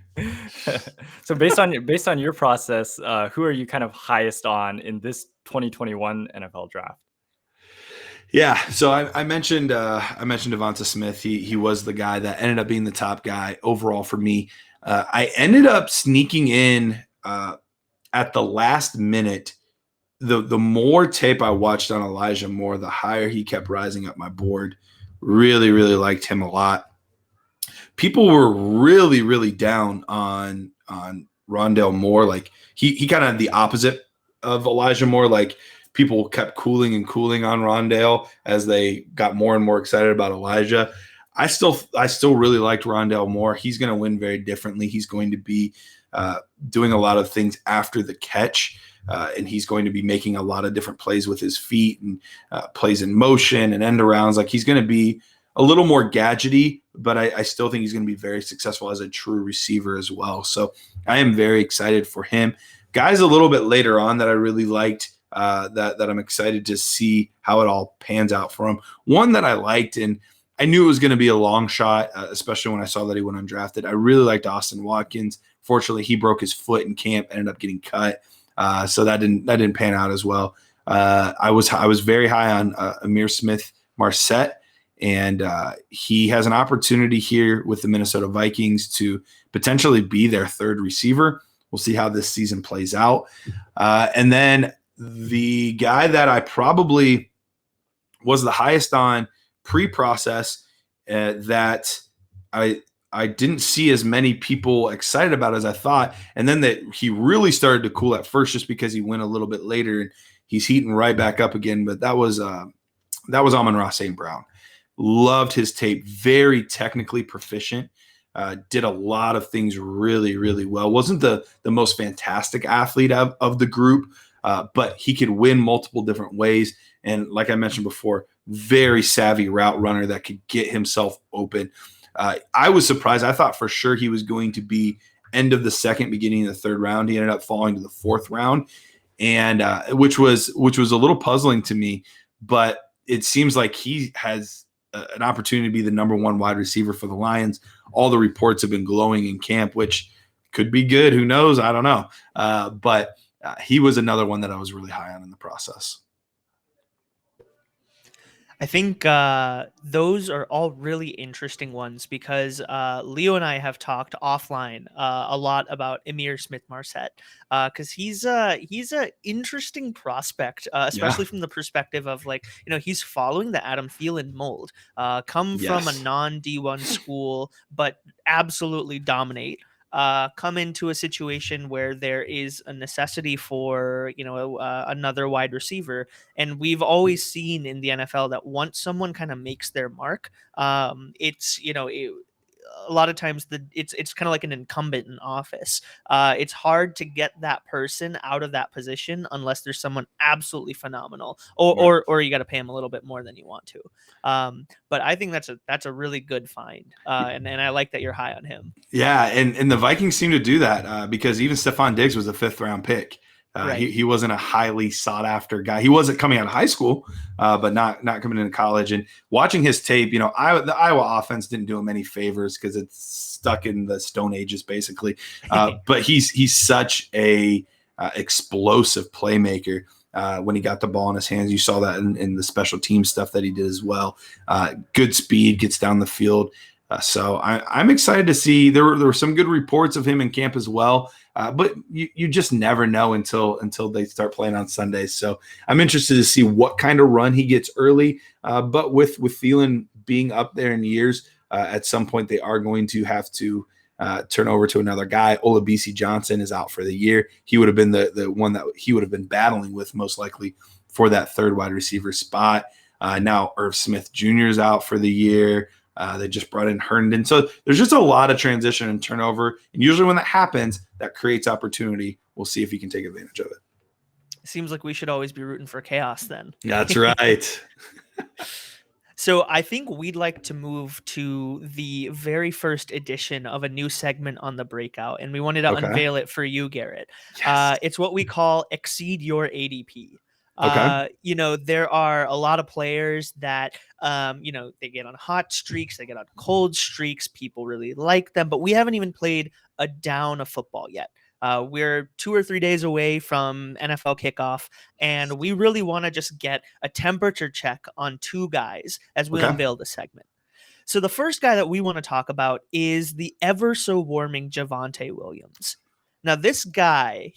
So based on your process, who are you kind of highest on in this 2021 NFL draft? Yeah, so I mentioned Devonta Smith. He was the guy that ended up being the top guy overall for me. I ended up sneaking in at the last minute. The more tape I watched on Elijah Moore, the higher he kept rising up my board. Really, really liked him a lot. People were really, really down on Rondale Moore. Like he kind of had the opposite of Elijah Moore. Like people kept cooling on Rondale as they got more and more excited about Elijah. I still really liked Rondale Moore. He's going to win very differently. He's going to be doing a lot of things after the catch, and he's going to be making a lot of different plays with his feet and plays in motion and end arounds. Like he's going to be a little more gadgety, but I still think he's going to be very successful as a true receiver as well. So I am very excited for him. Guys a little bit later on that I really liked, that I'm excited to see how it all pans out for him. One that I liked, and I knew it was going to be a long shot, especially when I saw that he went undrafted. I really liked Austin Watkins. Fortunately, he broke his foot in camp, ended up getting cut, so that didn't pan out as well. I was very high on Ihmir Smith-Marsette, and he has an opportunity here with the Minnesota Vikings to potentially be their third receiver. We'll see how this season plays out. And then the guy that I probably was the highest on pre-process that I didn't see as many people excited about as I thought, and then that he really started to cool at first just because he went a little bit later and he's heating right back up again. But that was Amon-Ra St. Brown. Loved his tape, very technically proficient. Did a lot of things really, really well. Wasn't the most fantastic athlete of the group, but he could win multiple different ways. And like I mentioned before, very savvy route runner that could get himself open. I was surprised. I thought for sure he was going to be end of the second, beginning of the third round. He ended up falling to the fourth round, and which was a little puzzling to me. But it seems like he has an opportunity to be the number one wide receiver for the Lions. All the reports have been glowing in camp, which could be good. Who knows? I don't know. But he was another one that I was really high on in the process. I think those are all really interesting ones because Leo and I have talked offline a lot about Ihmir Smith-Marsette because he's a interesting prospect, Yeah. especially from the perspective of like he's following the Adam Thielen mold, come from a Yes. non D1 school but absolutely dominate. Come into a situation where there is a necessity for another wide receiver, and we've always seen in the NFL that once someone kind of makes their mark, it's a lot of times it's kind of like an incumbent in office. It's hard to get that person out of that position unless there's someone absolutely phenomenal, or Right. or you got to pay him a little bit more than you want to. But I think that's a really good find, and I like that you're high on him. Yeah, and the Vikings seem to do that because even Stephon Diggs was a 5th-round pick. Right. He wasn't a highly sought after guy. He wasn't coming out of high school, but not coming into college. And watching his tape, the Iowa offense didn't do him any favors because it's stuck in the Stone Ages basically. But he's such a explosive playmaker. When he got the ball in his hands, you saw that in the special team stuff that he did as well. Good speed, gets down the field. So I'm excited to see. There were some good reports of him in camp as well, but you just never know until they start playing on Sundays. So I'm interested to see what kind of run he gets early. But with Thielen being up there in years, at some point they are going to have to turn over to another guy. Olabisi Johnson is out for the year. He would have been the one that he would have been battling with most likely for that third wide receiver spot. Now Irv Smith Jr. is out for the year. They just brought in Herndon. So there's just a lot of transition and turnover. And usually when that happens, that creates opportunity. We'll see if he can take advantage of it. Seems like we should always be rooting for chaos then. That's right. So I think we'd like to move to the very first edition of a new segment on the Breakout, and we wanted to unveil it for you, Garrett. Yes. It's what we call Exceed Your ADP. Okay. There are a lot of players that, they get on hot streaks, they get on cold streaks. People really like them, but we haven't even played a down of football yet. We're 2 or 3 days away from NFL kickoff, and we really want to just get a temperature check on 2 guys as we unveil the segment. So the first guy that we want to talk about is the ever so warming Javonte Williams. Now, this guy,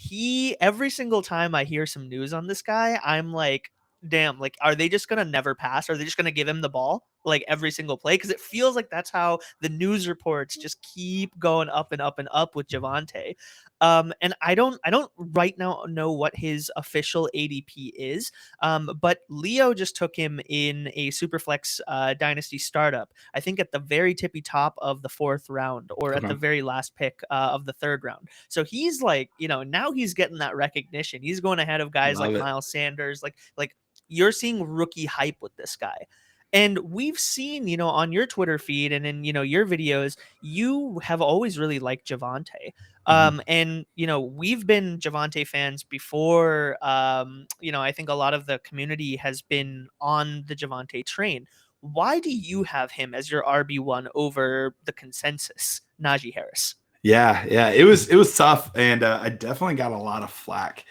every single time I hear some news on this guy, I'm like, damn, like, are they just going to never pass? Are they just going to give him the ball like every single play? Because it feels like that's how the news reports just keep going up and up and up with Javonte. And I don't right now know what his official ADP is. But Leo just took him in a Superflex Dynasty startup, I think at the very tippy top of the 4th round or at the very last pick of the 3rd round. So he's like, now he's getting that recognition. He's going ahead of guys like Miles Sanders. Like you're seeing rookie hype with this guy. And we've seen, on your Twitter feed and in, your videos, you have always really liked Javonte. And, we've been Javonte fans before. I think a lot of the community has been on the Javonte train. Why do you have him as your RB1 over the consensus, Najee Harris? Yeah, it was tough, and I definitely got a lot of flack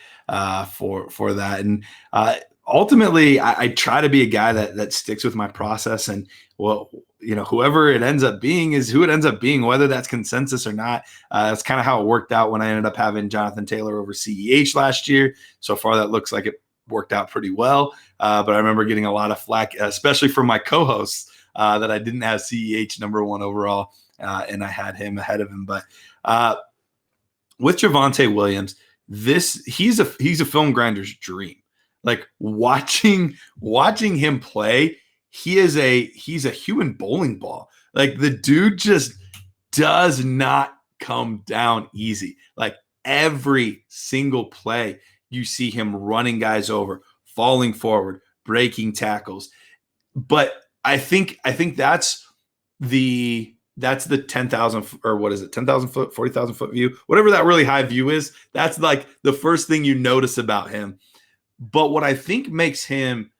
for that. And ultimately, I try to be a guy that sticks with my process, and whoever it ends up being is who it ends up being, whether that's consensus or not. That's kind of how it worked out when I ended up having Jonathan Taylor over CEH last year. So far, that looks like it worked out pretty well. But I remember getting a lot of flack, especially from my co-hosts, that I didn't have CEH number 1 overall, and I had him ahead of him. But with Javonte Williams, he's a film grinder's dream. Like watching him play, he's a human bowling ball. Like the dude just does not come down easy. Like every single play, you see him running guys over, falling forward, breaking tackles. But I think that's the 10,000 or what is it? 10,000 foot, 40,000 foot view, whatever that really high view is. That's like the first thing you notice about him. But what I think makes him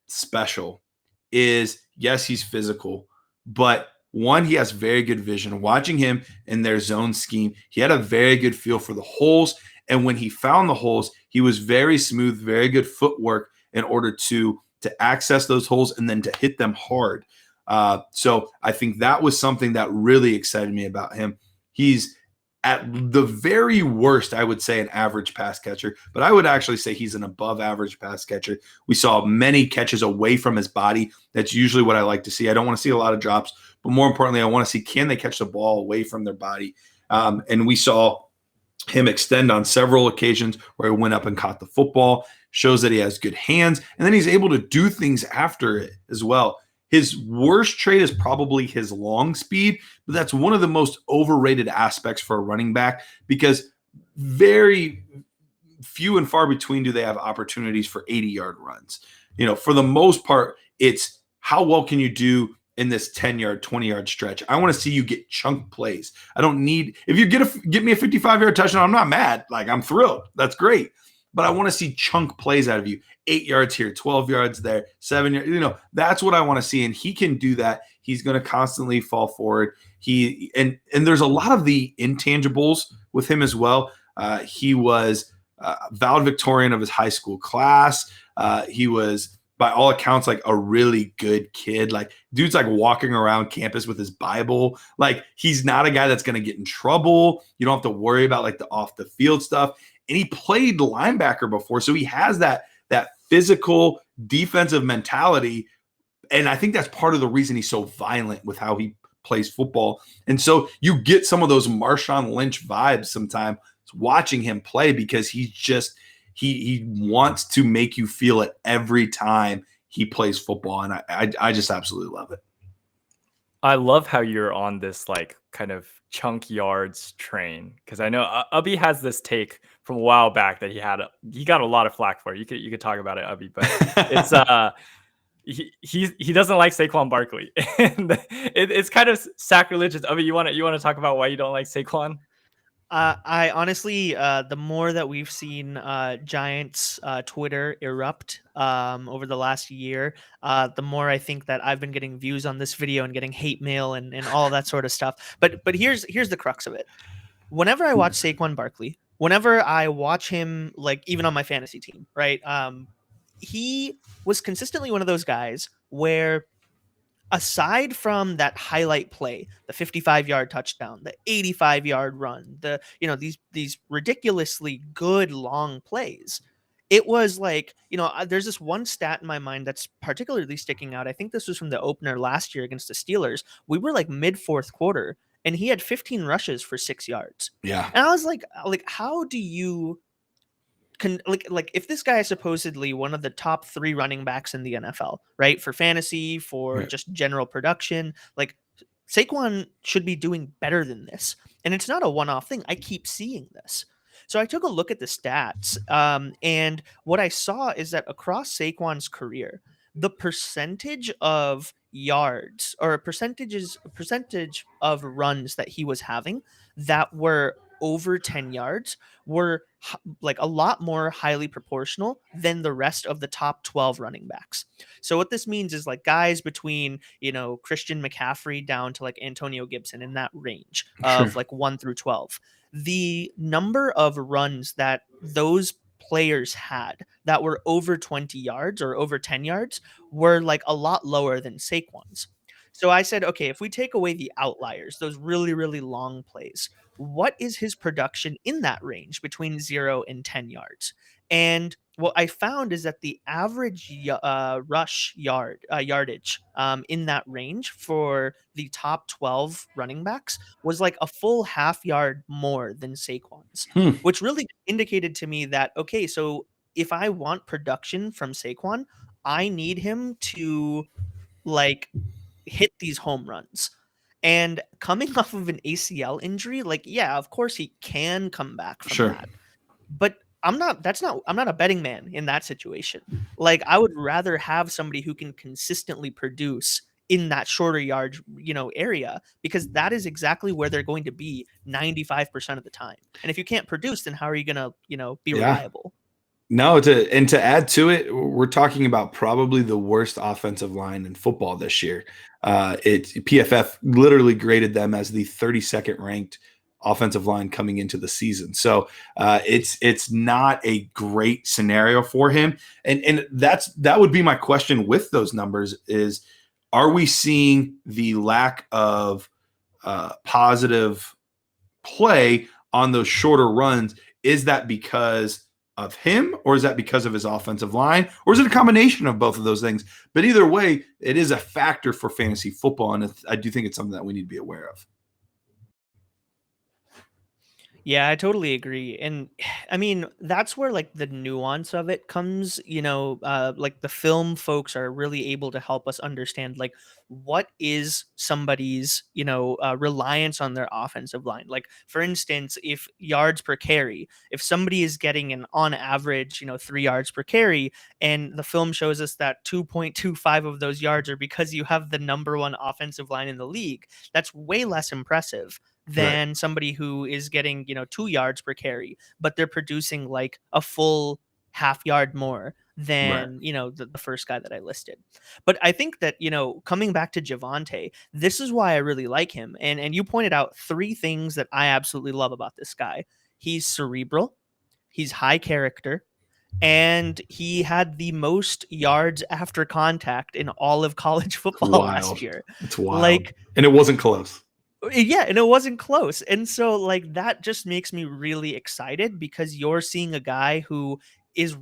special is, yes, he's physical, but one, he has very good vision. Watching him in their zone scheme, he had a very good feel for the holes. And when he found the holes, he was very smooth, very good footwork in order to to access those holes and then to hit them hard. So I think that was something that really excited me about him. He's at the very worst, I would say, an average pass catcher, but I would actually say he's an above average pass catcher. We saw many catches away from his body. That's usually what I like to see. I don't want to see a lot of drops, but more importantly, I want to see, can they catch the ball away from their body? And we saw him extend on several occasions where he went up and caught the football, shows that he has good hands, and then he's able to do things after it as well. His worst trait is probably his long speed, but that's one of the most overrated aspects for a running back, because very few and far between do they have opportunities for 80-yard runs. For the most part, it's how well can you do in this 10-yard, 20-yard stretch. I want to see you get chunk plays. I don't need – if you get me a 55-yard touchdown, I'm not mad. Like, I'm thrilled. That's great. But I want to see chunk plays out of you. 8 yards here, 12 yards there, 7 yards. That's what I want to see, and he can do that. He's going to constantly fall forward. And there's a lot of the intangibles with him as well. He was valedictorian of his high school class. He was, by all accounts, like a really good kid. Like, dude's like walking around campus with his Bible. Like, he's not a guy that's going to get in trouble. You don't have to worry about like the off the field stuff. And he played linebacker before, so he has that physical defensive mentality. And I think that's part of the reason he's so violent with how he plays football. And so you get some of those Marshawn Lynch vibes sometimes watching him play, because he's just he wants to make you feel it every time he plays football. And I just absolutely love it. I love how you're on this like kind of chunk yards train, because I know Ubby has this take from a while back that he got a lot of flack for. You could talk about it, Ubby, but it's he doesn't like Saquon Barkley, and it's kind of sacrilegious. Ubby, you want to talk about why you don't like Saquon? I honestly, the more that we've seen Giants Twitter erupt over the last year, the more I think that I've been getting views on this video and getting hate mail and all that sort of stuff. But here's the crux of it. Whenever I watch Saquon Barkley, whenever I watch him, like even on my fantasy team, right? He was consistently one of those guys where, aside from that highlight play, the 55-yard touchdown, the 85-yard run, these ridiculously good long plays, it was like, there's this one stat in my mind that's particularly sticking out. I think this was from the opener last year against the Steelers. We were like mid fourth quarter, and he had 15 rushes for 6 yards. Yeah. And I was like, how do you like if this guy is supposedly one of the top 3 running backs in the NFL, right? For fantasy, for just general production, like Saquon should be doing better than this. And it's not a one-off thing. I keep seeing this. So I took a look at the stats, and what I saw is that across Saquon's career, the percentage of yards or percentage of runs that he was having that were over 10 yards were like a lot more highly proportional than the rest of the top 12 running backs. So what this means is like guys between, Christian McCaffrey down to like Antonio Gibson, in that range of like 1 through 12. The number of runs that those players had that were over 20 yards or over 10 yards were like a lot lower than Saquon's. So I said, okay, if we take away the outliers, those really, really long plays, what is his production in that range between 0 and 10 yards? And what I found is that the average rush yardage in that range for the top 12 running backs was like a full half yard more than Saquon's, which really indicated to me that, okay, so if I want production from Saquon, I need him to like hit these home runs. And coming off of an ACL injury, like, yeah, of course he can come back from that. But I'm not a betting man in that situation. Like, I would rather have somebody who can consistently produce in that shorter yard, area, because that is exactly where they're going to be 95% of the time. And if you can't produce, then how are you going to, be reliable? No, to add to it, we're talking about probably the worst offensive line in football this year. PFF literally graded them as the 32nd ranked offensive line coming into the season. So it's not a great scenario for him. And that would be my question with those numbers is, are we seeing the lack of positive play on those shorter runs? Is that because of him, or is that because of his offensive line, or is it a combination of both of those things? But either way, it is a factor for fantasy football, and I do think it's something that we need to be aware of. Yeah, I totally agree. And I mean, that's where like the nuance of it comes, like the film folks are really able to help us understand like what is somebody's, reliance on their offensive line. Like for instance, if yards per carry, if somebody is getting an on average, 3 yards per carry, and the film shows us that 2.25 of those yards are because you have the number one offensive line in the league, that's way less impressive than somebody who is getting 2 yards per carry, but they're producing like a full half yard more than the first guy that I listed. But I think that coming back to Javonte, this is why I really like him. And you pointed out 3 things that I absolutely love about this guy. He's cerebral, he's high character, and he had the most yards after contact in all of college football last year. It's wild. And it wasn't close. Yeah, and it wasn't close. And so like that just makes me really excited, because you're seeing a guy who is,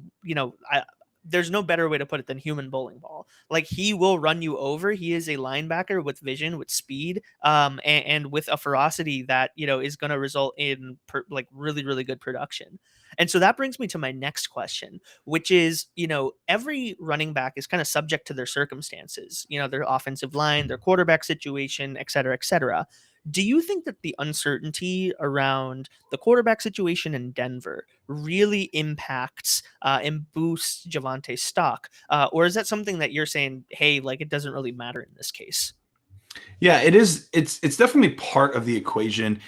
there's no better way to put it than human bowling ball. Like he will run you over. He is a linebacker with vision, with speed, and with a ferocity that, is going to result in like really, really good production. And so that brings me to my next question, which is, every running back is kind of subject to their circumstances, their offensive line, their quarterback situation, et cetera, et cetera. Do you think that the uncertainty around the quarterback situation in Denver really impacts and boosts Javonte's stock? Or is that something that you're saying, hey, like it doesn't really matter in this case? Yeah, it is. It's definitely part of the equation.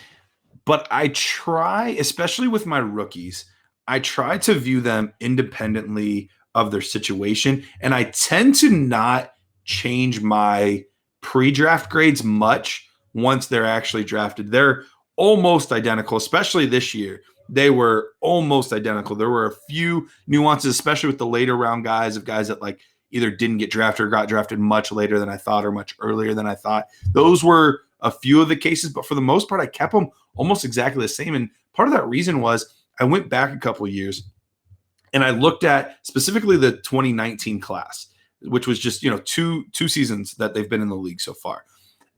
But I try, especially with my rookies, I try to view them independently of their situation. And I tend to not change my pre-draft grades much once they're actually drafted. They're almost identical, especially this year. They were almost identical. There were a few nuances, especially with the later round guys, of guys that like either didn't get drafted or got drafted much later than I thought or much earlier than I thought. Those were a few of the cases, but for the most part, I kept them almost exactly the same. And part of that reason was I went back a couple of years and I looked at specifically the 2019 class, which was just, two seasons that they've been in the league so far.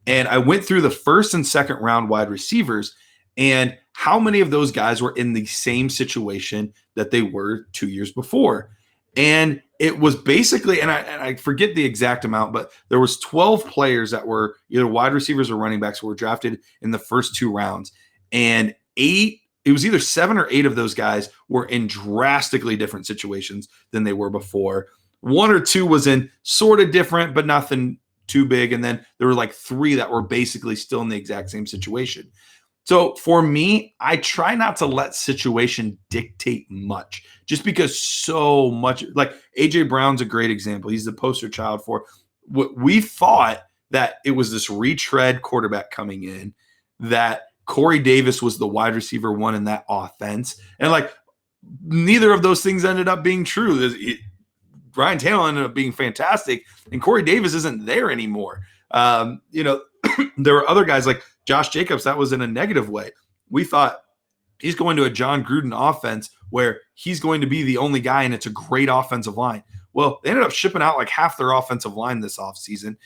And I went through the first and second round wide receivers and how many of those guys were in the same situation that they were 2 years before. And it was basically, and I forget the exact amount, but there was 12 players that were either wide receivers or running backs who were drafted in the first 2 rounds. And it was either 7 or 8 of those guys were in drastically different situations than they were before. 1 or 2 was in sort of different, but nothing too big. And then there were like 3 that were basically still in the exact same situation. So for me, I try not to let situation dictate much, just because so much, like AJ Brown's a great example. He's the poster child for what we thought, that it was this retread quarterback coming in, that Corey Davis was the wide receiver 1 in that offense. And like neither of those things ended up being true. Ryan Tannehill ended up being fantastic, and Corey Davis isn't there anymore. There were other guys like Josh Jacobs. That was in a negative way. We thought he's going to a John Gruden offense where he's going to be the only guy, and it's a great offensive line. Well, they ended up shipping out like half their offensive line this offseason.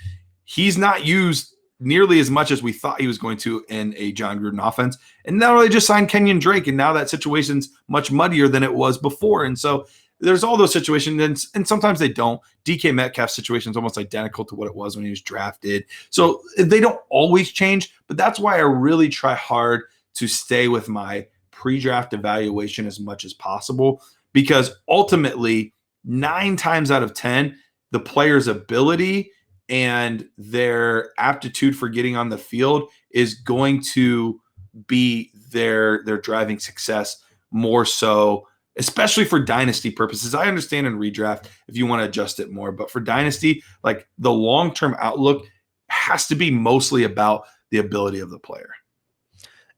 He's not used nearly as much as we thought he was going to in a John Gruden offense. And now they just signed Kenyon Drake, and now that situation's much muddier than it was before. And so there's all those situations, and sometimes they don't. DK Metcalf's situation is almost identical to what it was when he was drafted. So they don't always change, but that's why I really try hard to stay with my pre-draft evaluation as much as possible, because ultimately 9 times out of 10, the player's ability and their aptitude for getting on the field is going to be their driving success more so, especially for dynasty purposes. I understand in redraft if you want to adjust it more, but for dynasty, like the long-term outlook has to be mostly about the ability of the player.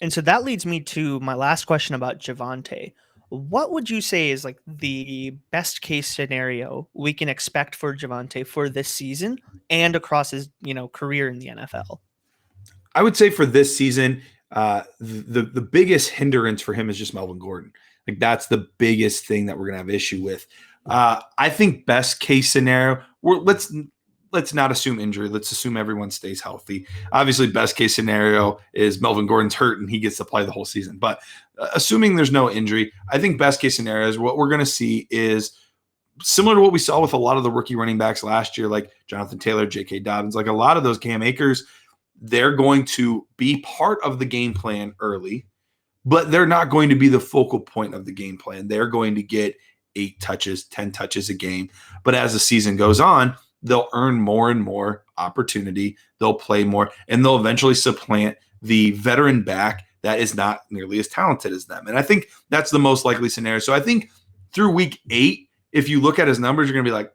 And so that leads me to my last question about Javonte. What would you say is like the best case scenario we can expect for Javonte for this season and across his, career in the NFL? I would say for this season, the biggest hindrance for him is just Melvin Gordon. Like that's the biggest thing that we're gonna have issue with. I think best case scenario, let's not assume injury. Let's assume everyone stays healthy. Obviously, best case scenario is Melvin Gordon's hurt and he gets to play the whole season. But assuming there's no injury, I think best case scenario is what we're gonna see is similar to what we saw with a lot of the rookie running backs last year, like Jonathan Taylor, J.K. Dobbins, like a lot of those Cam Akers. They're going to be part of the game plan early, but they're not going to be the focal point of the game plan. They're going to get 8 touches, 10 touches a game. But as the season goes on, they'll earn more and more opportunity. They'll play more, and they'll eventually supplant the veteran back that is not nearly as talented as them. And I think that's the most likely scenario. So I think through week 8, if you look at his numbers, you're going to be like,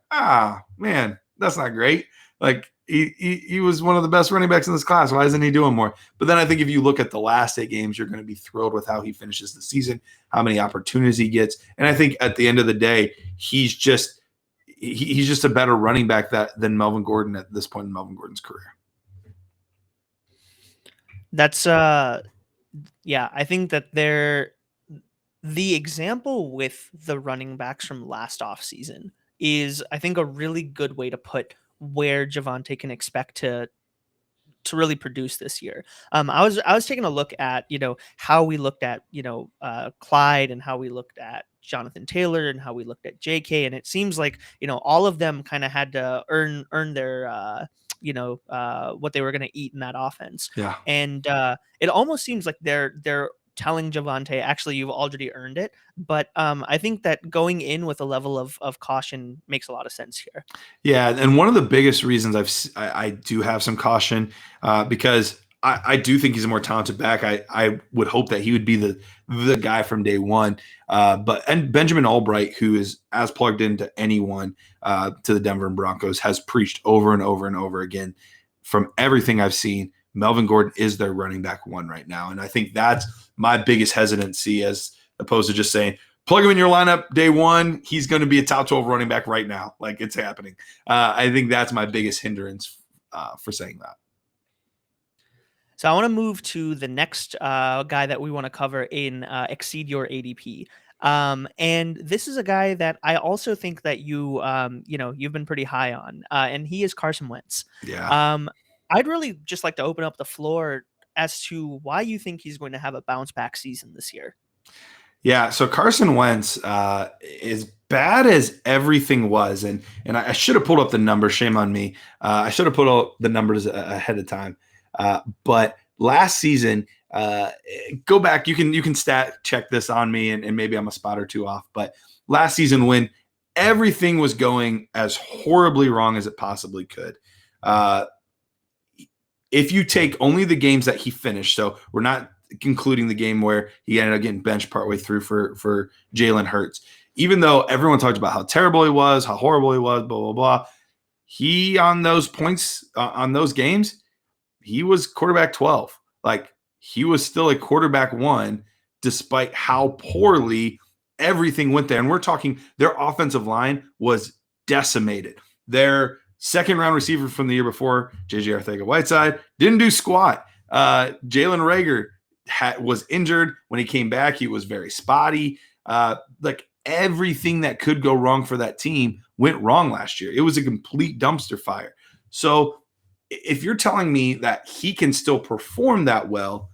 man, that's not great. Like, he was one of the best running backs in this class. Why isn't he doing more? But then I think if you look at the last 8 games, you're going to be thrilled with how he finishes the season, how many opportunities he gets. And I think at the end of the day, he's just a better running back than Melvin Gordon at this point in Melvin Gordon's career. That's I think that the example with the running backs from last offseason is, I think, a really good way to put where Javonte can expect to really produce this year. I was taking a look at, how we looked at, Clyde, and how we looked at Jonathan Taylor, and how we looked at JK. And it seems like, all of them kind of had to earn their, what they were going to eat in that offense. Yeah. And it almost seems like they're telling Javonte, actually, you've already earned it. But I think that going in with a level of caution makes a lot of sense here. Yeah, and one of the biggest reasons I do have some caution because I do think he's a more talented back. I would hope that he would be the guy from day one. And Benjamin Albright, who is as plugged into anyone to the Denver Broncos, has preached over and over and over again. From everything I've seen, Melvin Gordon is their running back 1 right now. And I think that's my biggest hesitancy, as opposed to just saying, plug him in your lineup day 1. He's going to be a top 12 running back right now. Like, it's happening. I think that's my biggest hindrance for saying that. So I want to move to the next guy that we want to cover in Exceed Your ADP. And this is a guy that I also think that you've been pretty high on, and he is Carson Wentz. Yeah. I'd really just like to open up the floor as to why you think he's going to have a bounce back season this year. Yeah, so Carson Wentz, as bad as everything was, and I should have pulled up the numbers. Shame on me. I should have put up the numbers ahead of time. But last season, go back. You can stat check this on me, and maybe I'm a spot or 2 off. But last season, when everything was going as horribly wrong as it possibly could, if you take only the games that he finished, so we're not including the game where he ended up getting benched partway through for Jalen Hurts, even though everyone talked about how terrible he was, how horrible he was, blah, blah, blah, he, on those points, on those games, he was quarterback 12. Like, he was still a quarterback 1, despite how poorly everything went there. And we're talking their offensive line was decimated. Their second-round receiver from the year before, J.J. Arcega-Whiteside, didn't do squat. Jalen Reagor was injured. When he came back, he was very spotty. Like, everything that could go wrong for that team went wrong last year. It was a complete dumpster fire. So if you're telling me that he can still perform that well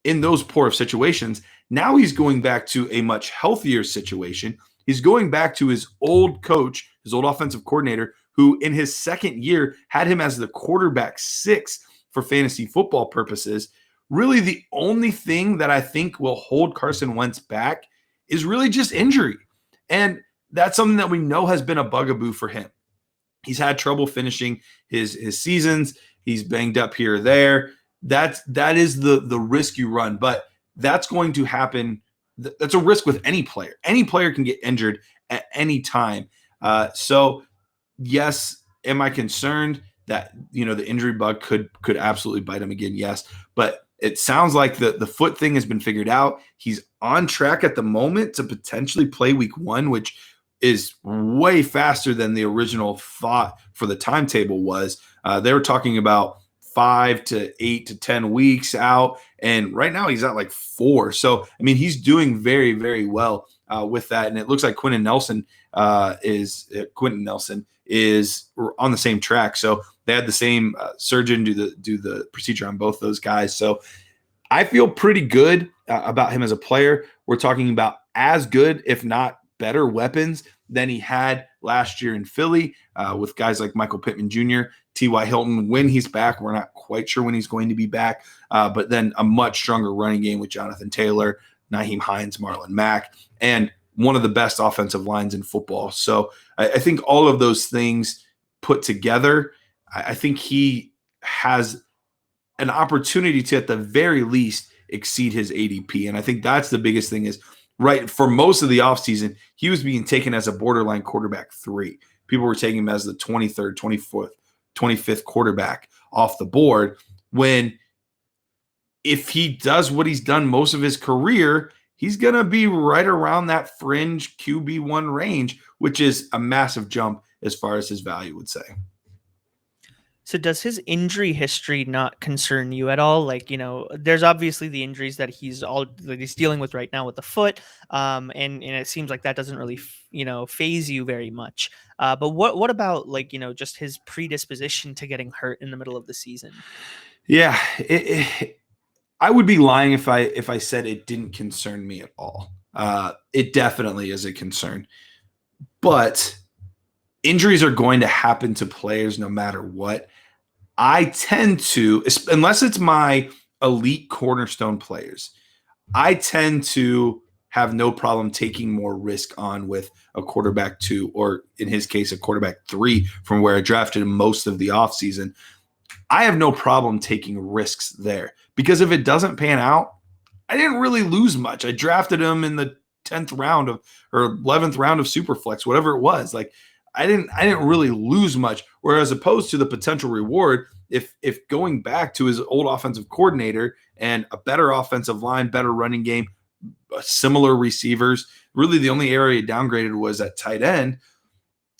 in those poor of situations, now he's going back to a much healthier situation. He's going back to his old coach, his old offensive coordinator, who in his second year had him as the quarterback 6 for fantasy football purposes. Really, the only thing that I think will hold Carson Wentz back is really just injury. And that's something that we know has been a bugaboo for him. He's had trouble finishing his seasons. He's banged up here or there. That is the risk you run, but that's going to happen. That's a risk with any player. Any player can get injured at any time. So yes, am I concerned that the injury bug could absolutely bite him again? Yes, but It sounds like the foot thing has been figured out. He's on track at the moment to potentially play week 1, which is way faster than the original thought for the timetable was. They were talking about 5 to 8 to 10 weeks out, and right now he's at like 4. So I mean, he's doing very, very well with that. And it looks like Quentin Nelson is on the same track. So they had the same surgeon do the procedure on both those guys. So I feel pretty good about him as a player. We're talking about as good, if not better, weapons than he had last year in Philly with guys like Michael Pittman Jr., T.Y. Hilton. When he's back, we're not quite sure when he's going to be back, but then a much stronger running game with Jonathan Taylor, Nyheim Hines, Marlon Mack, and one of the best offensive lines in football. So I think all of those things put together, I think he has an opportunity to, at the very least, exceed his ADP. And I think that's the biggest thing is, right, for most of the offseason, he was being taken as a borderline quarterback 3. People were taking him as the 23rd, 24th, 25th quarterback off the board, when if he does what he's done most of his career, he's going to be right around that fringe QB1 range, which is a massive jump as far as his value would say. So does his injury history not concern you at all? Like, there's obviously the injuries that he's dealing with right now with the foot. And it seems like that doesn't really, phase you very much. But what about just his predisposition to getting hurt in the middle of the season? Yeah, I would be lying if I said it didn't concern me at all. It definitely is a concern, but injuries are going to happen to players no matter what. I tend to, unless it's my elite cornerstone players, I tend to have no problem taking more risk on with a quarterback 2, or in his case, a quarterback 3 from where I drafted him most of the offseason. I have no problem taking risks there, because if it doesn't pan out, I didn't really lose much. I drafted him in the 10th round or 11th round of Superflex, whatever it was. Like, I didn't really lose much. Whereas opposed to the potential reward, if going back to his old offensive coordinator and a better offensive line, better running game, similar receivers, really the only area he downgraded was at tight end.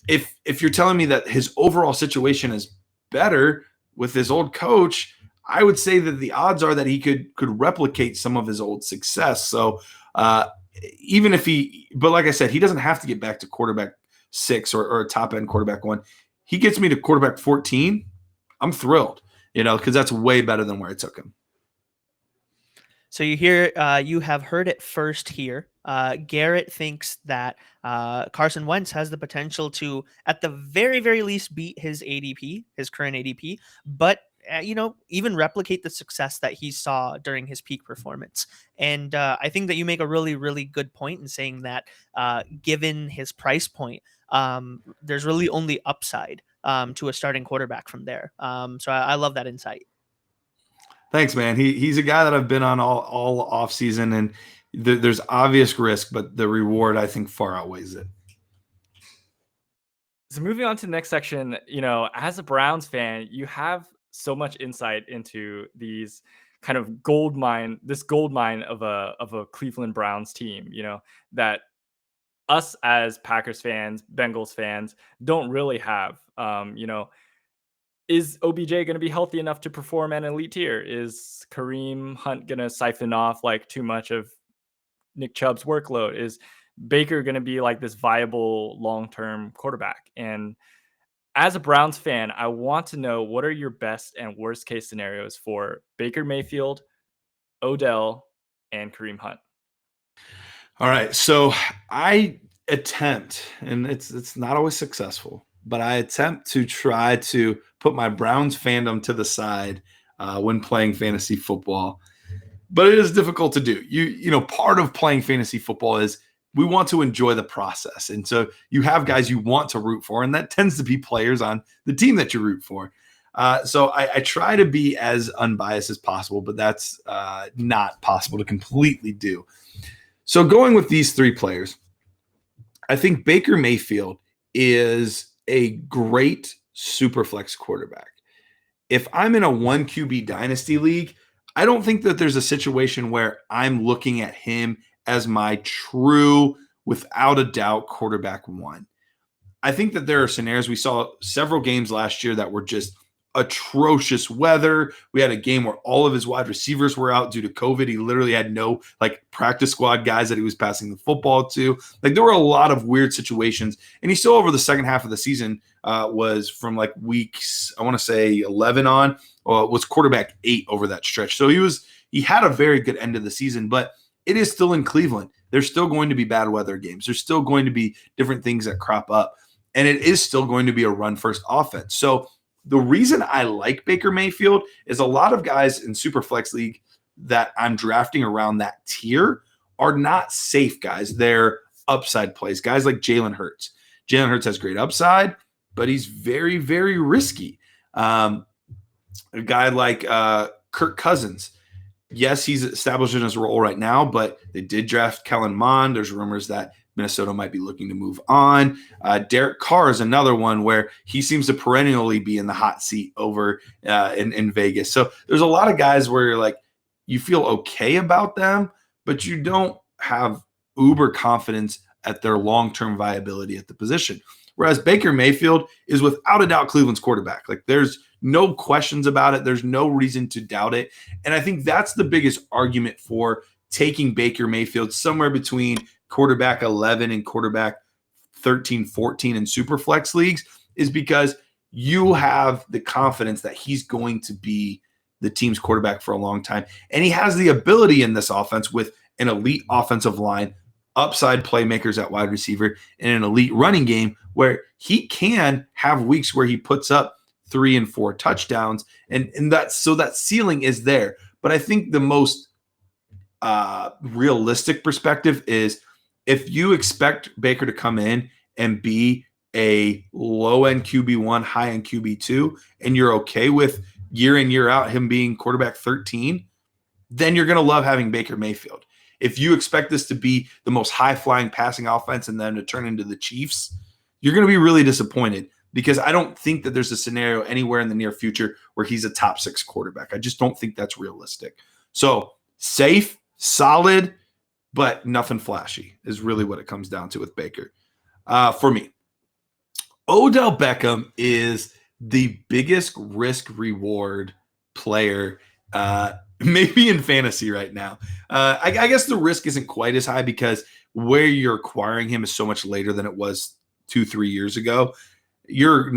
If you're telling me that his overall situation is better with his old coach, I would say that the odds are that he could replicate some of his old success. So even if but like I said, he doesn't have to get back to quarterback 6 or a top end quarterback 1. He gets me to quarterback 14. I'm thrilled, because that's way better than where I took him. So you have heard it first here. Garret thinks that Carson Wentz has the potential to, at the very, very least, beat his ADP, his current ADP, but even replicate the success that he saw during his peak performance. And I think that you make a really, really good point in saying that given his price point, there's really only upside to a starting quarterback from there. So I love that insight. Thanks, man. He's a guy that I've been on all off season, and there's obvious risk, but the reward, I think, far outweighs it. So moving on to the next section, as a Browns fan, you have so much insight into these kind of gold mine of a Cleveland Browns team, that us as Packers fans, Bengals fans don't really have. Is OBJ going to be healthy enough to perform at an elite tier? Is Kareem Hunt going to siphon off like too much of Nick Chubb's workload? Is Baker going to be like this viable long-term quarterback? And as a Browns fan, I want to know, what are your best and worst case scenarios for Baker Mayfield, Odell, and Kareem Hunt? All right. So I attempt, and it's not always successful, but I attempt to try to put my Browns fandom to the side when playing fantasy football. But it is difficult to do. Part of playing fantasy football is we want to enjoy the process. And so you have guys you want to root for, and that tends to be players on the team that you root for. So I try to be as unbiased as possible, but that's not possible to completely do. So going with these 3 players, I think Baker Mayfield is a great super flex quarterback. If I'm in a 1 QB dynasty league, I don't think that there's a situation where I'm looking at him as my true, without a doubt, quarterback one. I think that there are scenarios. We saw several games last year that were just atrocious weather. We had a game where all of his wide receivers were out due to COVID. He literally had no practice squad guys that he was passing the football to. There were a lot of weird situations, and he still over the second half of the season was from weeks, I want to say 11 on, was quarterback 8 over that stretch. So he had a very good end of the season, but it is still in Cleveland. There's still going to be bad weather games. There's still going to be different things that crop up, and it is still going to be a run-first offense. So the reason I like Baker Mayfield is a lot of guys in Superflex League that I'm drafting around that tier are not safe guys. They're upside plays. Guys like Jalen Hurts. Jalen Hurts has great upside, but he's very, very risky. A guy like Kirk Cousins. Yes, he's established in his role right now, but they did draft Kellen Mond. There's rumors that Minnesota might be looking to move on. Derek Carr is another one where he seems to perennially be in the hot seat over in Vegas. So there's a lot of guys where you're you feel okay about them, but you don't have uber confidence at their long-term viability at the position. Whereas Baker Mayfield is without a doubt Cleveland's quarterback. There's no questions about it. There's no reason to doubt it. And I think that's the biggest argument for taking Baker Mayfield somewhere between quarterback 11 and quarterback 13, 14 in Superflex leagues, is because you have the confidence that he's going to be the team's quarterback for a long time. And he has the ability in this offense with an elite offensive line, upside playmakers at wide receiver, and an elite running game where he can have weeks where he puts up 3 and 4 touchdowns. And that ceiling is there. But I think the most realistic perspective is if you expect Baker to come in and be a low-end QB1, high-end QB2, and you're okay with year in, year out him being quarterback 13, then you're going to love having Baker Mayfield. If you expect this to be the most high-flying passing offense and then to turn into the Chiefs, you're going to be really disappointed, because I don't think that there's a scenario anywhere in the near future where he's a top 6 quarterback. I just don't think that's realistic. So safe, solid, but nothing flashy is really what it comes down to with Baker. For me, Odell Beckham is the biggest risk-reward player maybe in fantasy right now. I guess the risk isn't quite as high because where you're acquiring him is so much later than it was 2-3 years ago. You're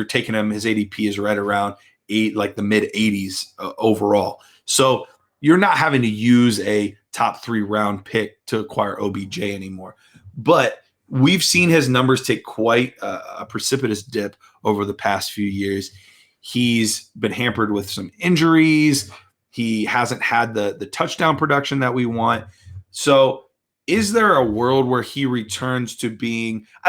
taking him, his ADP is right around the mid 80s overall. So you're not having to use a top 3 round pick to acquire OBJ anymore. But we've seen his numbers take quite a precipitous dip over the past few years. He's been hampered with some injuries. He hasn't had the touchdown production that we want. So is there a world where he returns to being –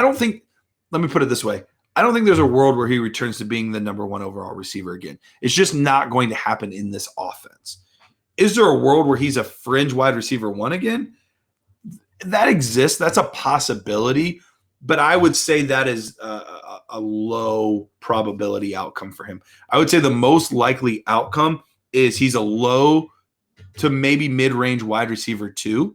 let me put it this way. I don't think there's a world where he returns to being the number 1 overall receiver again. It's just not going to happen in this offense. Is there a world where he's a fringe wide receiver 1 again? That exists. That's a possibility. But I would say that is a low probability outcome for him. I would say the most likely outcome is he's a low to maybe mid-range wide receiver 2.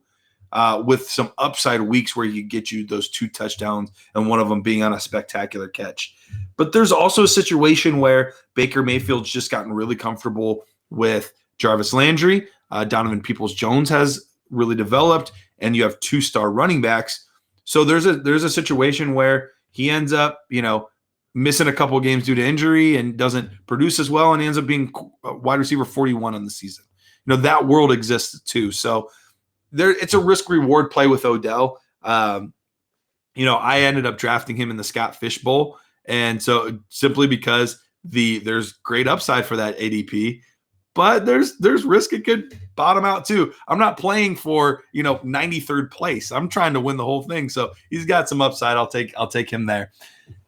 With some upside weeks where you get you those 2 touchdowns and one of them being on a spectacular catch. But there's also a situation where Baker Mayfield's just gotten really comfortable with Jarvis Landry. Donovan Peoples-Jones has really developed, and you have 2-star running backs. So there's a situation where he ends up, missing a couple of games due to injury and doesn't produce as well, and he ends up being wide receiver 41 on the season. That world exists too. So it's a risk-reward play with Odell. I ended up drafting him in the Scott Fish Bowl, and so simply because there's great upside for that ADP, but there's risk it could bottom out too. I'm not playing for 93rd place. I'm trying to win the whole thing. So he's got some upside. I'll take him there.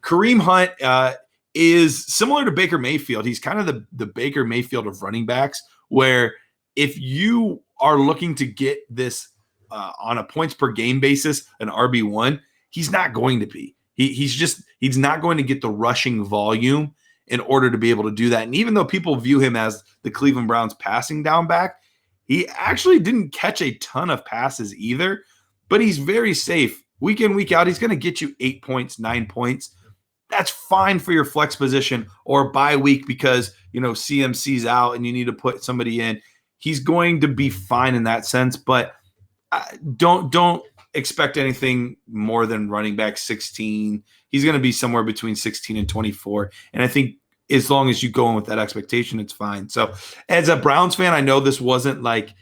Kareem Hunt is similar to Baker Mayfield. He's kind of the Baker Mayfield of running backs, where if you are looking to get this on a points per game basis, an RB1, he's not going to be. He's not going to get the rushing volume in order to be able to do that. And even though people view him as the Cleveland Browns passing down back, he actually didn't catch a ton of passes either, but he's very safe. Week in, week out, he's going to get you 8 points, 9 points. That's fine for your flex position or bye week because, CMC's out and you need to put somebody in. He's going to be fine in that sense, but don't expect anything more than running back 16. He's going to be somewhere between 16 and 24. And I think as long as you go in with that expectation, it's fine. So as a Browns fan, I know this wasn't like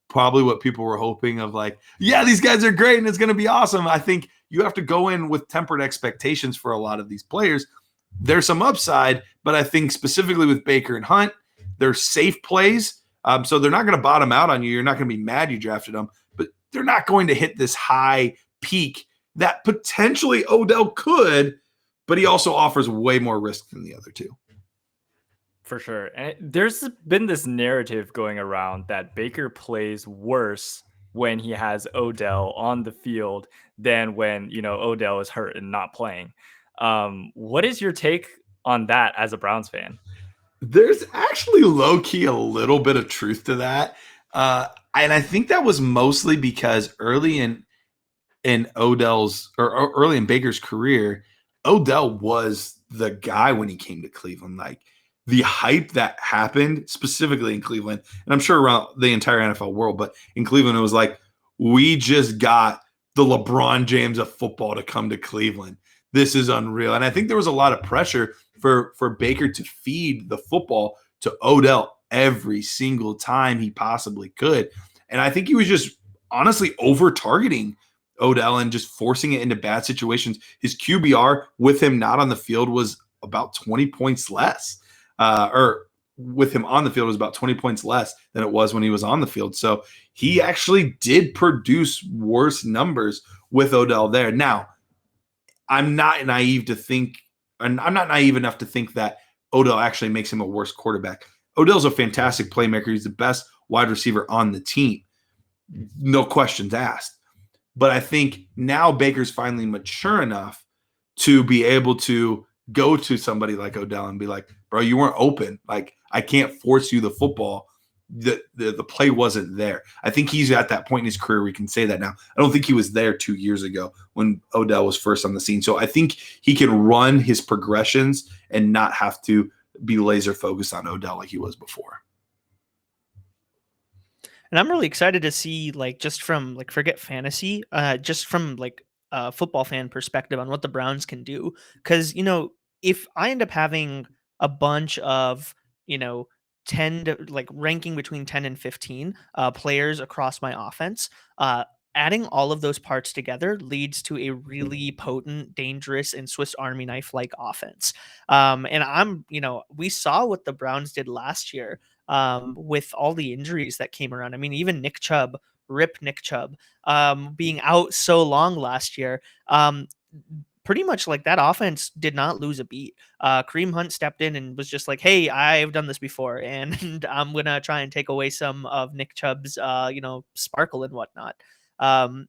probably what people were hoping of, like, yeah, these guys are great and it's going to be awesome. I think you have to go in with tempered expectations for a lot of these players. There's some upside, but I think specifically with Baker and Hunt, they're safe plays. So they're not going to bottom out on you. You're not going to be mad you drafted them, but they're not going to hit this high peak that potentially Odell could, but he also offers way more risk than the other two. For sure. And there's been this narrative going around that Baker plays worse when he has Odell on the field than when, Odell is hurt and not playing. What is your take on that as a Browns fan? There's actually low-key a little bit of truth to that. And I think that was mostly because early in Odell's or early in Baker's career, Odell was the guy when he came to Cleveland. Like, the hype that happened specifically in Cleveland, and I'm sure around the entire NFL world, but in Cleveland, it was like, we just got the LeBron James of football to come to Cleveland. This is unreal. And I think there was a lot of pressure for Baker to feed the football to Odell every single time he possibly could. And I think he was just honestly over-targeting Odell and just forcing it into bad situations. His QBR with him not on the field was about 20 points less. Or with him on the field was about 20 points less than it was when he was on the field. So he actually did produce worse numbers with Odell there. Now, I'm not naive enough to think that Odell actually makes him a worse quarterback. Odell's a fantastic playmaker. He's the best wide receiver on the team. No questions asked. But I think now Baker's finally mature enough to be able to go to somebody like Odell and be like, bro, you weren't open. Like, I can't force you the football. The play wasn't there. I think he's at that point in his career where we can say that now. I don't think he was there 2 years ago when Odell was first on the scene. So I think he can run his progressions and not have to be laser focused on Odell like he was before. And I'm really excited to see, like, just from forget fantasy, just from a football fan perspective on what the Browns can do. Because, if I end up having a bunch of, 10 to ranking between 10 and 15 players across my offense, adding all of those parts together leads to a really potent, dangerous, and Swiss Army knife like offense. And we saw what the Browns did last year with all the injuries that came around. I mean, even Nick Chubb, rip Nick Chubb, being out so long last year. Pretty much that offense did not lose a beat. Kareem Hunt stepped in and was just like, hey, I've done this before, and I'm going to try and take away some of Nick Chubb's, sparkle and whatnot. I'm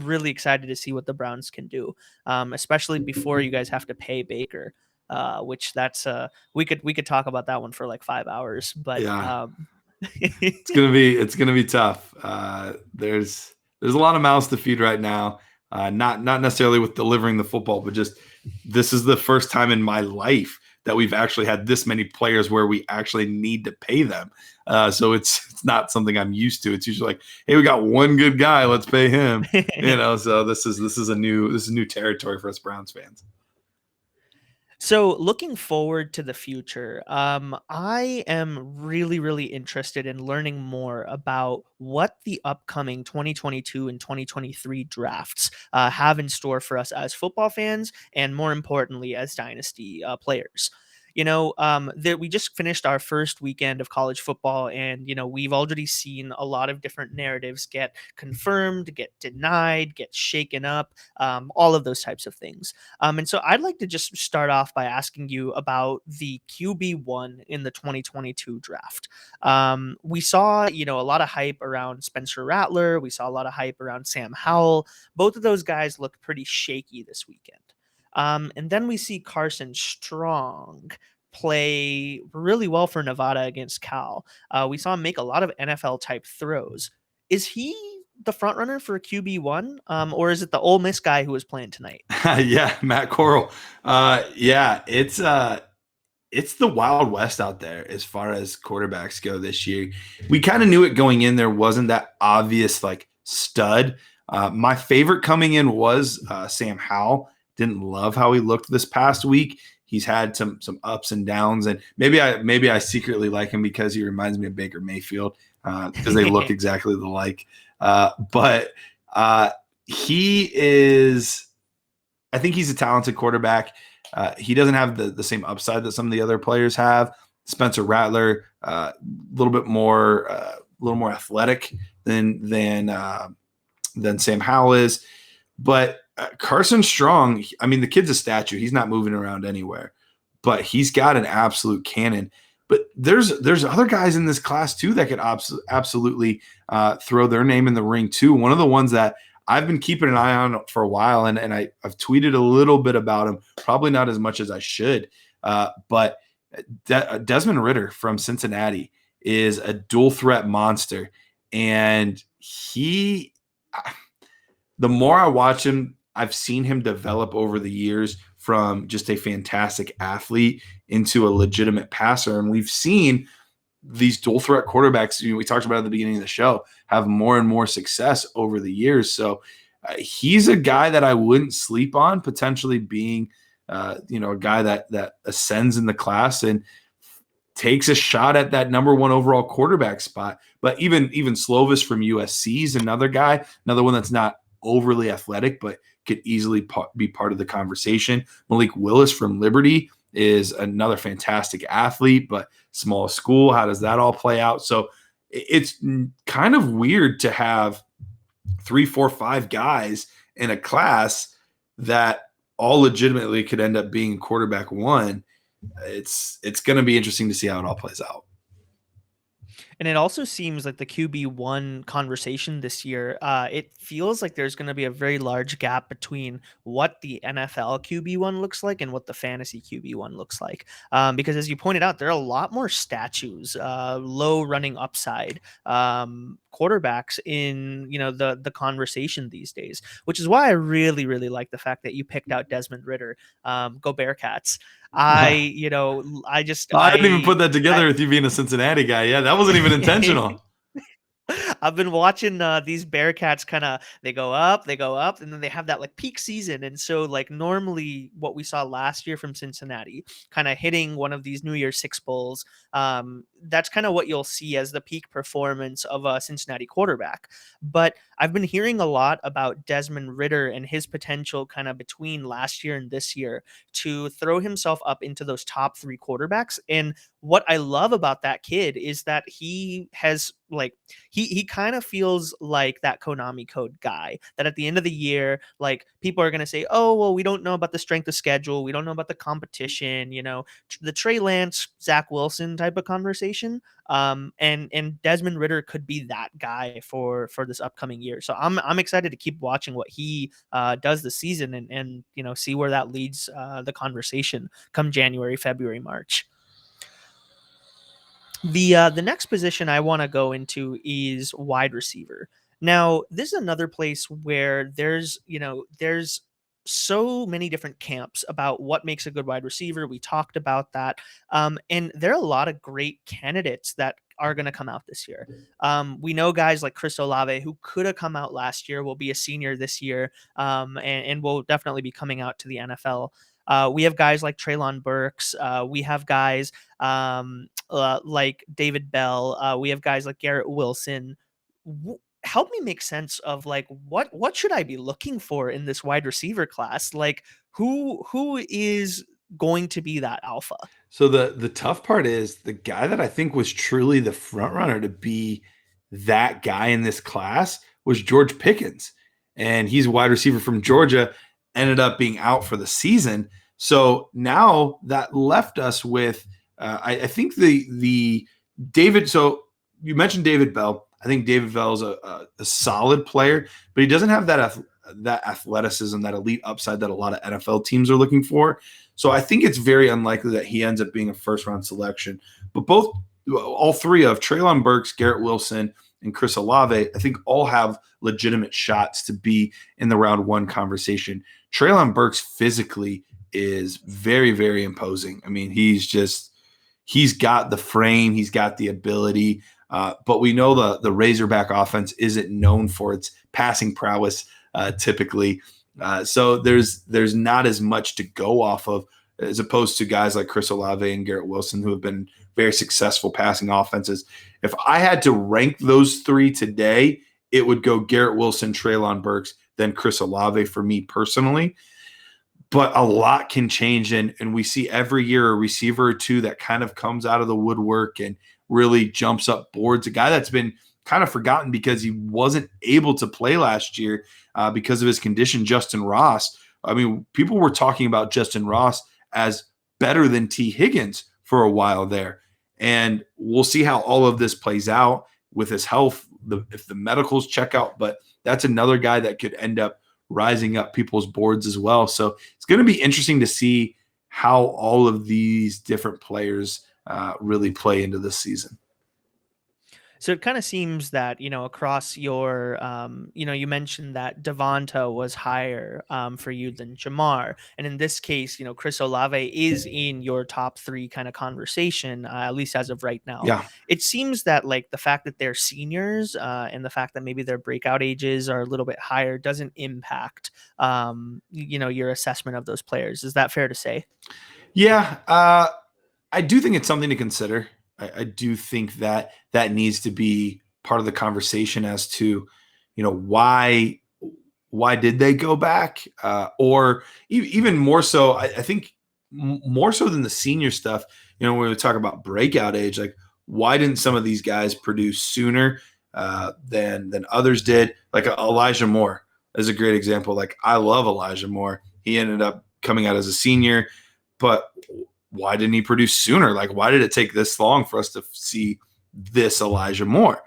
really excited to see what the Browns can do, especially before you guys have to pay Baker, which that's we could talk about that one for 5 hours, but yeah. it's gonna be tough. There's a lot of mouths to feed right now. Not necessarily with delivering the football, but just this is the first time in my life that we've actually had this many players where we actually need to pay them. So it's not something I'm used to. It's usually like, hey, we got one good guy, let's pay him. So this is new territory for us Browns fans. So looking forward to the future, I am really, really interested in learning more about what the upcoming 2022 and 2023 drafts have in store for us as football fans, and more importantly, as Dynasty players. We just finished our first weekend of college football, and we've already seen a lot of different narratives get confirmed, get denied, get shaken up, all of those types of things. And so I'd like to just start off by asking you about the QB1 in the 2022 draft. We saw, a lot of hype around Spencer Rattler. We saw a lot of hype around Sam Howell. Both of those guys looked pretty shaky this weekend. And then we see Carson Strong play really well for Nevada against Cal. We saw him make a lot of NFL type throws. Is he the front runner for QB1, or is it the Ole Miss guy who was playing tonight? Yeah, Matt Corral. Yeah, it's the Wild West out there as far as quarterbacks go this year. We kind of knew it going in. There wasn't that obvious like stud. My favorite coming in was Sam Howell. Didn't love how he looked this past week. He's had some ups and downs, and maybe I secretly like him because he reminds me of Baker Mayfield because they look exactly alike. But he is, I think he's a talented quarterback. He doesn't have the same upside that some of the other players have. Spencer Rattler, a little more athletic than Sam Howell is, but Carson Strong. I mean, the kid's a statue. He's not moving around anywhere, but he's got an absolute cannon. But there's other guys in this class too that could absolutely throw their name in the ring too. One of the ones that I've been keeping an eye on for a while, and I've tweeted a little bit about him, probably not as much as I should, but Desmond Ridder from Cincinnati is a dual threat monster, and the more I watch him, I've seen him develop over the years from just a fantastic athlete into a legitimate passer, and we've seen these dual threat quarterbacks, we talked about at the beginning of the show, have more and more success over the years. So he's a guy that I wouldn't sleep on, potentially being, a guy that ascends in the class and takes a shot at that number one overall quarterback spot. But even Slovis from USC is another guy, another one that's not overly athletic, but could easily be part of the conversation. Malik Willis from Liberty is another fantastic athlete, but small school. How does that all play out? So it's kind of weird to have 3, 4, 5 guys in a class that all legitimately could end up being quarterback one. It's going to be interesting to see how it all plays out. And it also seems like the QB1 conversation this year, it feels like there's going to be a very large gap between what the NFL QB1 looks like and what the fantasy QB1 looks like. Because as you pointed out, there are a lot more statues, low running upside quarterbacks in the conversation these days, which is why I really, really like the fact that you picked out Desmond Ridder. Go Bearcats. I didn't even put that together with you being a Cincinnati guy. Yeah, that wasn't even intentional. I've been watching these Bearcats they go up, and then they have that like peak season. And so like normally what we saw last year from Cincinnati, kind of hitting one of these New Year's Six Bowls, that's kind of what you'll see as the peak performance of a Cincinnati quarterback. But I've been hearing a lot about Desmond Ridder and his potential kind of between last year and this year to throw himself up into those top 3 quarterbacks. And what I love about that kid is that he has like he kind of feels like that Konami code guy that at the end of the year, like people are going to say, oh, well, we don't know about the strength of schedule. We don't know about the competition, the Trey Lance, Zach Wilson type of conversation. And Desmond Ridder could be that guy for this upcoming year. So I'm excited to keep watching what he does this season and see where that leads the conversation come January, February, March. The next position I want to go into is wide receiver. Now, this is another place where there's so many different camps about what makes a good wide receiver. We talked about that. And there are a lot of great candidates that are going to come out this year. We know guys like Chris Olave, who could have come out last year, will be a senior this year, and will definitely be coming out to the NFL. We have guys like Treylon Burks. We have guys like David Bell. We have guys like Garrett Wilson. Help me make sense of like what should I be looking for in this wide receiver class? Like who is going to be that alpha? So the tough part is the guy that I think was truly the front runner to be that guy in this class was George Pickens, and he's a wide receiver from Georgia. Ended up being out for the season. So now that left us with, I think the David. So you mentioned David Bell. I think David Bell is a solid player, but he doesn't have that that athleticism, that elite upside that a lot of NFL teams are looking for. So I think it's very unlikely that he ends up being a first-round selection. But all three of Treylon Burks, Garrett Wilson, and Chris Olave, I think all have legitimate shots to be in the round one conversation. Treylon Burks physically is very, very imposing. I mean, he's got the frame, he's got the ability, but we know the Razorback offense isn't known for its passing prowess typically. So there's not as much to go off of as opposed to guys like Chris Olave and Garrett Wilson who have been very successful passing offenses. If I had to rank those three today, it would go Garrett Wilson, Treylon Burks, then Chris Olave for me personally. But a lot can change, and we see every year a receiver or two that kind of comes out of the woodwork and really jumps up boards. A guy that's been kind of forgotten because he wasn't able to play last year because of his condition, Justin Ross. I mean, people were talking about Justin Ross as better than T. Higgins for a while there. And we'll see how all of this plays out with his health, if the medicals check out. But that's another guy that could end up rising up people's boards as well. So it's going to be interesting to see how all of these different players really play into this season. So it kind of seems that, across your, you mentioned that Javonte was higher for you than Jamar. And in this case, Chris Olave is in your top three kind of conversation, at least as of right now. Yeah. It seems that like the fact that they're seniors and the fact that maybe their breakout ages are a little bit higher doesn't impact, your assessment of those players. Is that fair to say? Yeah. I do think it's something to consider. I do think that needs to be part of the conversation as to, why did they go back? Or even more so, I think more so than the senior stuff, when we talk about breakout age, like why didn't some of these guys produce sooner than others did? Like Elijah Moore is a great example. Like I love Elijah Moore. He ended up coming out as a senior, but why didn't he produce sooner? Like, why did it take this long for us to see this Elijah Moore?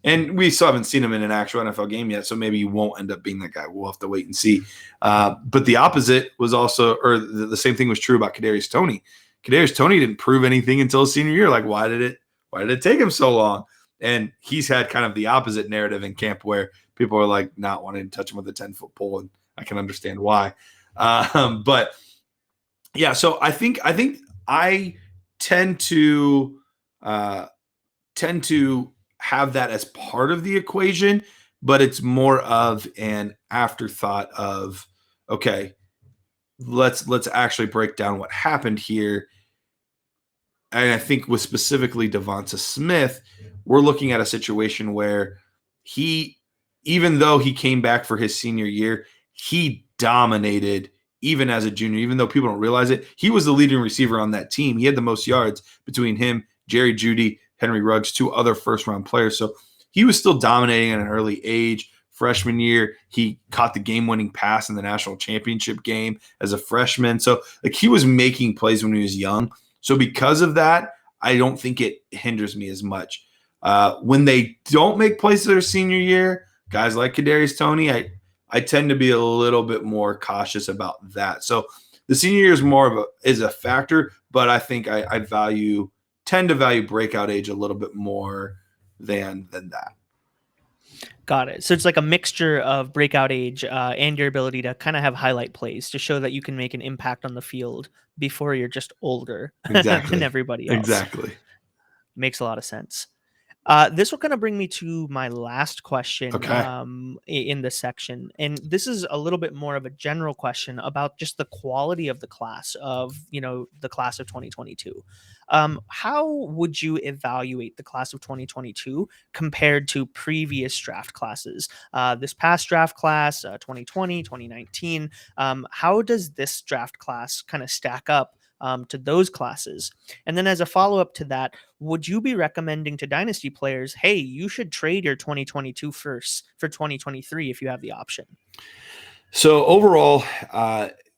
And we still haven't seen him in an actual NFL game yet, so maybe he won't end up being that guy. We'll have to wait and see. But the opposite was also, or the same thing was true about Kadarius Toney. Kadarius Toney didn't prove anything until his senior year. Like, why did it take him so long? And he's had kind of the opposite narrative in camp where people are like not wanting to touch him with a 10-foot pole, and I can understand why. But yeah, so I think I tend to have that as part of the equation, but it's more of an afterthought of, okay, let's actually break down what happened here. And I think with specifically Devonta Smith, we're looking at a situation where even though he came back for his senior year, he dominated even as a junior, even though people don't realize it. He was the leading receiver on that team. He had the most yards between him, Jerry Jeudy, Henry Ruggs, two other first-round players. So he was still dominating at an early age. Freshman year, he caught the game-winning pass in the national championship game as a freshman. So like he was making plays when he was young. So because of that, I don't think it hinders me as much. When they don't make plays their senior year, guys like Kadarius Toney, I tend to be a little bit more cautious about that. So the senior year is more of a factor, but I think I tend to value breakout age a little bit more than that. Got it. So it's like a mixture of breakout age and your ability to kind of have highlight plays to show that you can make an impact on the field before you're just older than everybody else. Exactly. Makes a lot of sense. This will kind of bring me to my last question in this section. And this is a little bit more of a general question about just the quality of the class of, the class of 2022. How would you evaluate the class of 2022 compared to previous draft classes? This past draft class, 2020, 2019, how does this draft class kind of stack up to those classes? And then as a follow-up to that, would you be recommending to Dynasty players, hey, you should trade your 2022 first for 2023 if you have the option? So overall,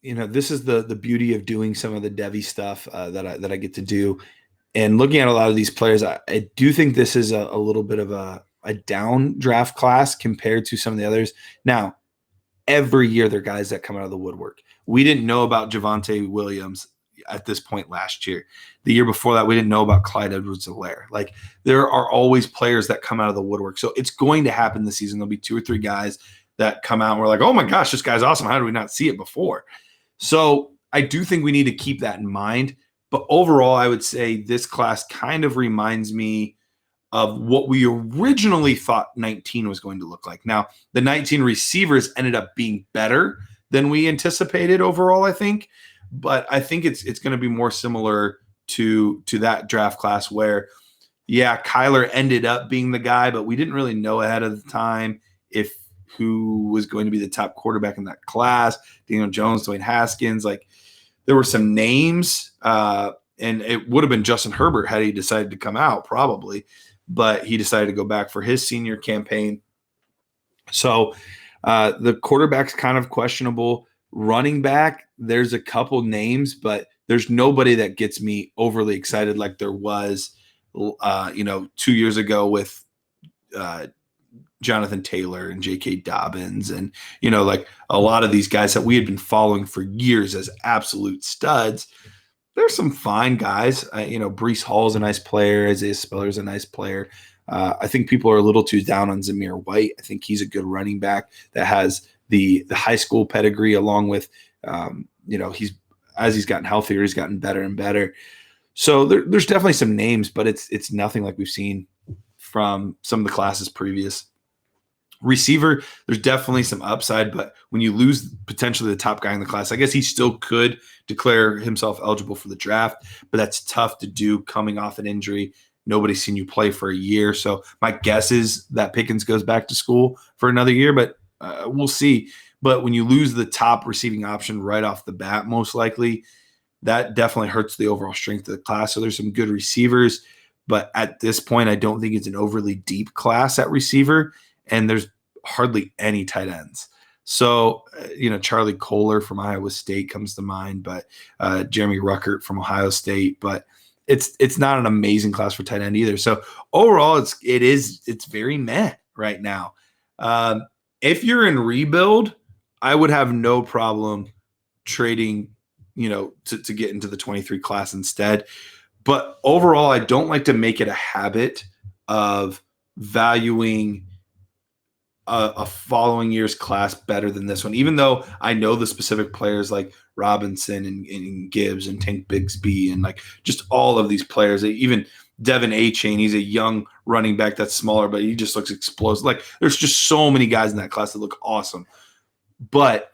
this is the beauty of doing some of the Devy stuff that I get to do. And looking at a lot of these players, I do think this is a little bit of a down draft class compared to some of the others. Now, every year there are guys that come out of the woodwork. We didn't know about Javonte Williams at this point last year. The year before that, we didn't know about Clyde Edwards-Helaire. Like, there are always players that come out of the woodwork. So it's going to happen this season. There'll be 2 or 3 guys that come out and we're like, oh my gosh, this guy's awesome. How did we not see it before? So I do think we need to keep that in mind. But overall, I would say this class kind of reminds me of what we originally thought 19 was going to look like. Now, the 19 receivers ended up being better than we anticipated overall, I think. But I think it's going to be more similar to that draft class where, yeah, Kyler ended up being the guy, but we didn't really know ahead of the time who was going to be the top quarterback in that class. Daniel Jones, Dwayne Haskins, like there were some names, and it would have been Justin Herbert had he decided to come out probably, but he decided to go back for his senior campaign. So the quarterback's kind of questionable. Running back, there's a couple names, but there's nobody that gets me overly excited like there was, 2 years ago with Jonathan Taylor and J.K. Dobbins and, like a lot of these guys that we had been following for years as absolute studs. There's some fine guys. Breece Hall's a nice player. Isaiah Spiller's a nice player. I think people are a little too down on Zamir White. I think he's a good running back that has the high school pedigree along with, he's gotten healthier, he's gotten better and better. So there's definitely some names, but it's nothing like we've seen from some of the classes previous. Receiver, there's definitely some upside, but when you lose potentially the top guy in the class, I guess he still could declare himself eligible for the draft, but that's tough to do coming off an injury. Nobody's seen you play for a year. So my guess is that Pickens goes back to school for another year, but we'll see. But when you lose the top receiving option right off the bat, most likely, that definitely hurts the overall strength of the class. So there's some good receivers, but at this point, I don't think it's an overly deep class at receiver, and there's hardly any tight ends. So, Charlie Kohler from Iowa State comes to mind, but Jeremy Ruckert from Ohio State, but it's not an amazing class for tight end either. So overall, it's very meh right now. If you're in rebuild, I would have no problem trading, to get into the 23 class instead. But overall, I don't like to make it a habit of valuing a following year's class better than this one, even though I know the specific players like Robinson and Gibbs and Tank Bigsby and like just all of these players, even Devin A-Chain, he's a young running back that's smaller, but he just looks explosive. Like there's just so many guys in that class that look awesome. But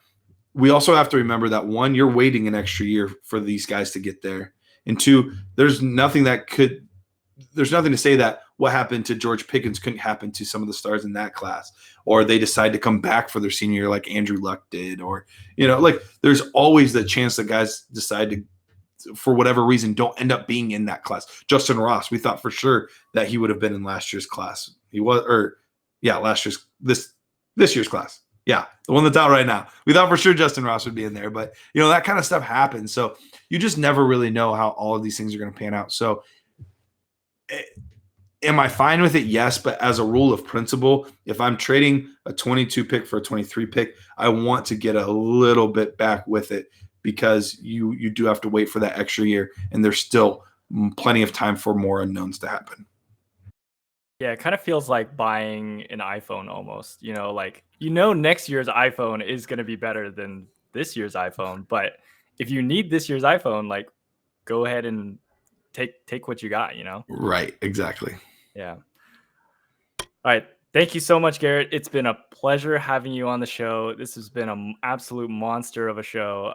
we also have to remember that 1, you're waiting an extra year for these guys to get there. And 2, there's nothing to say that what happened to George Pickens couldn't happen to some of the stars in that class, or they decide to come back for their senior year like Andrew Luck did, or, like there's always the chance that guys decide to, for whatever reason, don't end up being in that class. Justin Ross, we thought for sure that he would have been in last year's class. This year's class. Yeah, the one that's out right now. We thought for sure Justin Ross would be in there, but, that kind of stuff happens. So you just never really know how all of these things are going to pan out. So am I fine with it? Yes, but as a rule of principle, if I'm trading a 22 pick for a 23 pick, I want to get a little bit back with it because you do have to wait for that extra year, and there's still plenty of time for more unknowns to happen. Yeah, it kind of feels like buying an iPhone almost, next year's iPhone is going to be better than this year's iPhone. But if you need this year's iPhone, go ahead and take what you got, Right. Exactly. Yeah. All right. Thank you so much, Garrett. It's been a pleasure having you on the show. This has been an absolute monster of a show.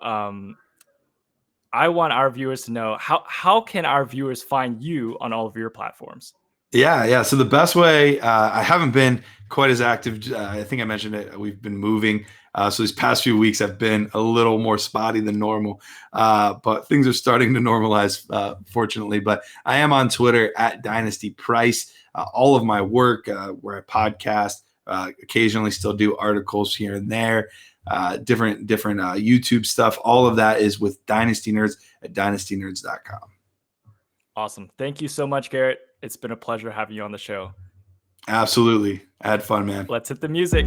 I want our viewers to know how can our viewers find you on all of your platforms? Yeah. So the best way, I haven't been quite as active. I think I mentioned it. We've been moving. So these past few weeks have been a little more spotty than normal. But things are starting to normalize, fortunately. But I am on Twitter at DynastyPrice. All of my work, where I podcast, occasionally still do articles here and there, different YouTube stuff. All of that is with Dynasty Nerds at DynastyNerds.com. Awesome. Thank you so much, Garrett. It's been a pleasure having you on the show. Absolutely. I had fun, man. Let's hit the music.